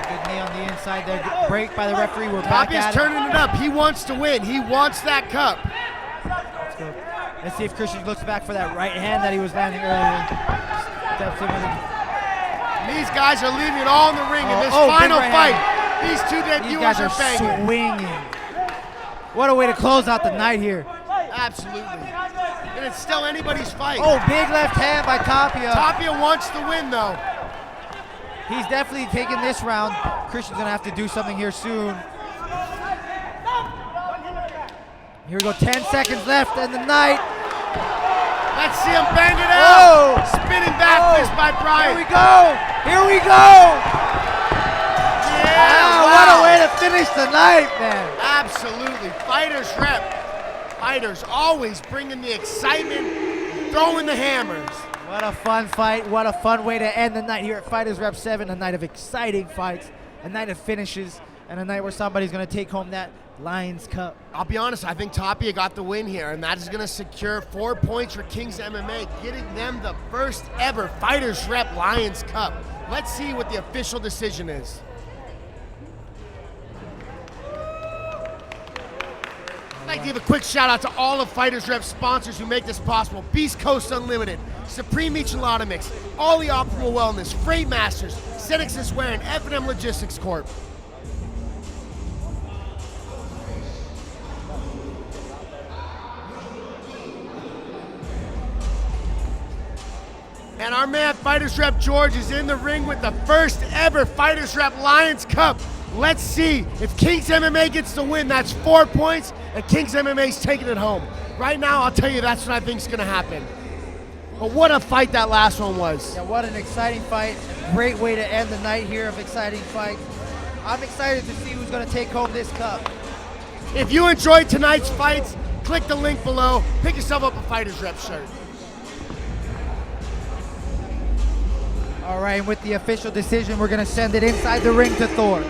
Good knee on the inside there. Good break by the referee. We're back Tapia's at it. turning it up. He wants to win. He wants that cup. Let's go. Let's see if Christian looks back for that right hand that he was landing earlier. Steps in with it. These guys are leaving it all in the ring in this big final right fight. hand. These two These debuters guys are banging. swinging. What a way to close out the night here. Absolutely. And it's still anybody's fight. Oh, big left hand by Tapia. Tapia wants to win, though. He's definitely taking this round. Christian's gonna have to do something here soon. Here we go, 10 seconds left in the night. Let's see him bang it out. Oh! Spinning back fist by Bryant. Here we go. Here we go. Yeah, What a way to finish the night, man. Absolutely. FightersRep. Fighters always bringing the excitement, throwing the hammers. What a fun fight. What a fun way to end the night here at FightersRep 7. A night of exciting fights, a night of finishes, and a night where somebody's going to take home that Lions Cup. I'll be honest, I think Tapia got the win here, and that is going to secure 4 points for Kings MMA, getting them the first ever FightersRep Lions Cup. Let's see what the official decision is. I'd like to give a quick shout out to all of FightersRep sponsors who make this possible. Beast Coast Unlimited, Supreme Micheladas, All the Optimal Wellness, FreightMasters, CNEXS Wear, and F&M Logistics Corp. And our man FightersRep George is in the ring with the first ever FightersRep Lions Cup. Let's see if Kings MMA gets the win. That's 4 points, and Kings MMA's taking it home. Right now, I'll tell you that's what I think is going to happen. But what a fight that last one was. Yeah, what an exciting fight. Great way to end the night here of exciting fights. I'm excited to see who's going to take home this cup. If you enjoyed tonight's fights, click the link below. Pick yourself up a FightersRep shirt. All right, and with the official decision, we're going to send it inside the ring to Thor.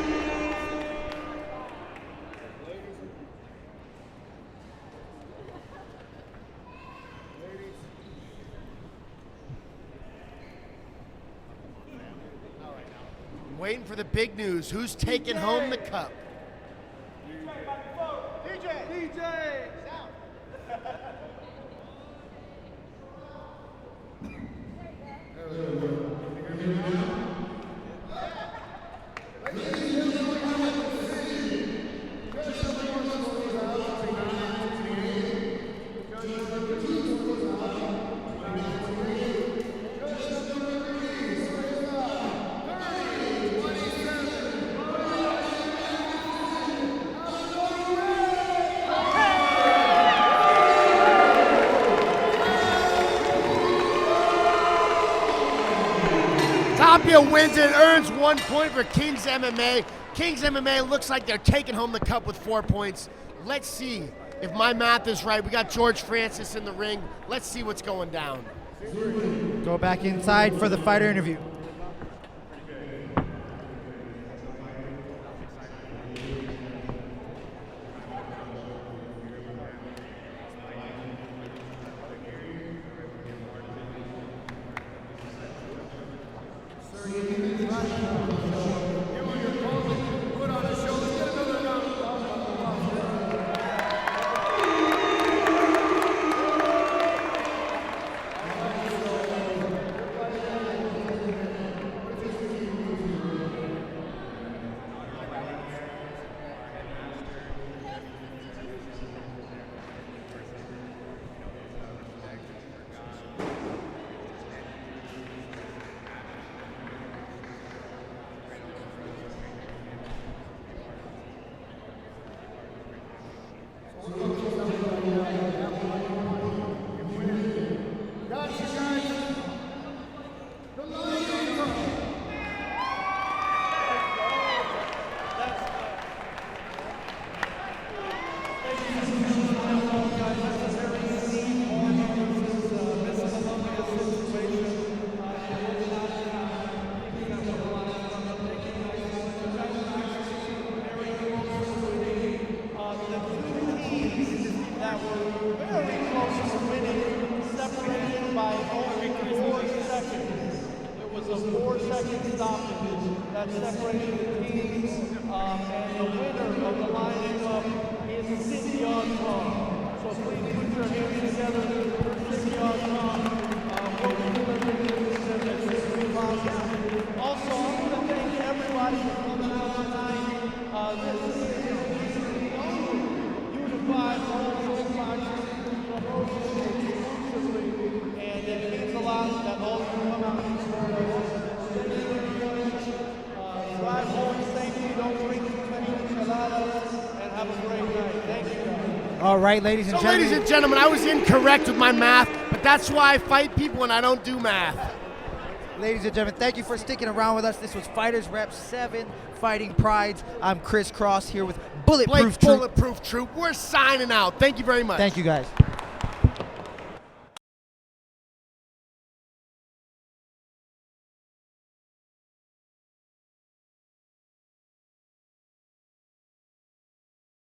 Waiting for the big news. Who's taking home the cup? DJ! Tapia wins and earns 1 point for Kings MMA. Kings MMA looks like they're taking home the cup with 4 points. Let's see if my math is right. We got George Francis in the ring. Let's see what's going down. Go back inside for the fighter interview. That separated the teams, and the winner of the lineup is City on Top. So please put your hands together for City on Top. Also, I want to thank everybody for coming out tonight. This is the only unified wholesale boxing promotion exclusively, and it means a lot that all of you come out and support us. Drive home safely, don't drink too many micheladas, and have a great night. Thank you, guys. All right, ladies and gentlemen. Ladies and gentlemen, I was incorrect with my math, but that's why I fight people and I don't do math. Ladies and gentlemen, thank you for sticking around with us. This was FightersRep 7 Fighting Prides. I'm Chris Cross here with Bulletproof Troop. Bulletproof Troop. We're signing out. Thank you very much. Thank you, guys.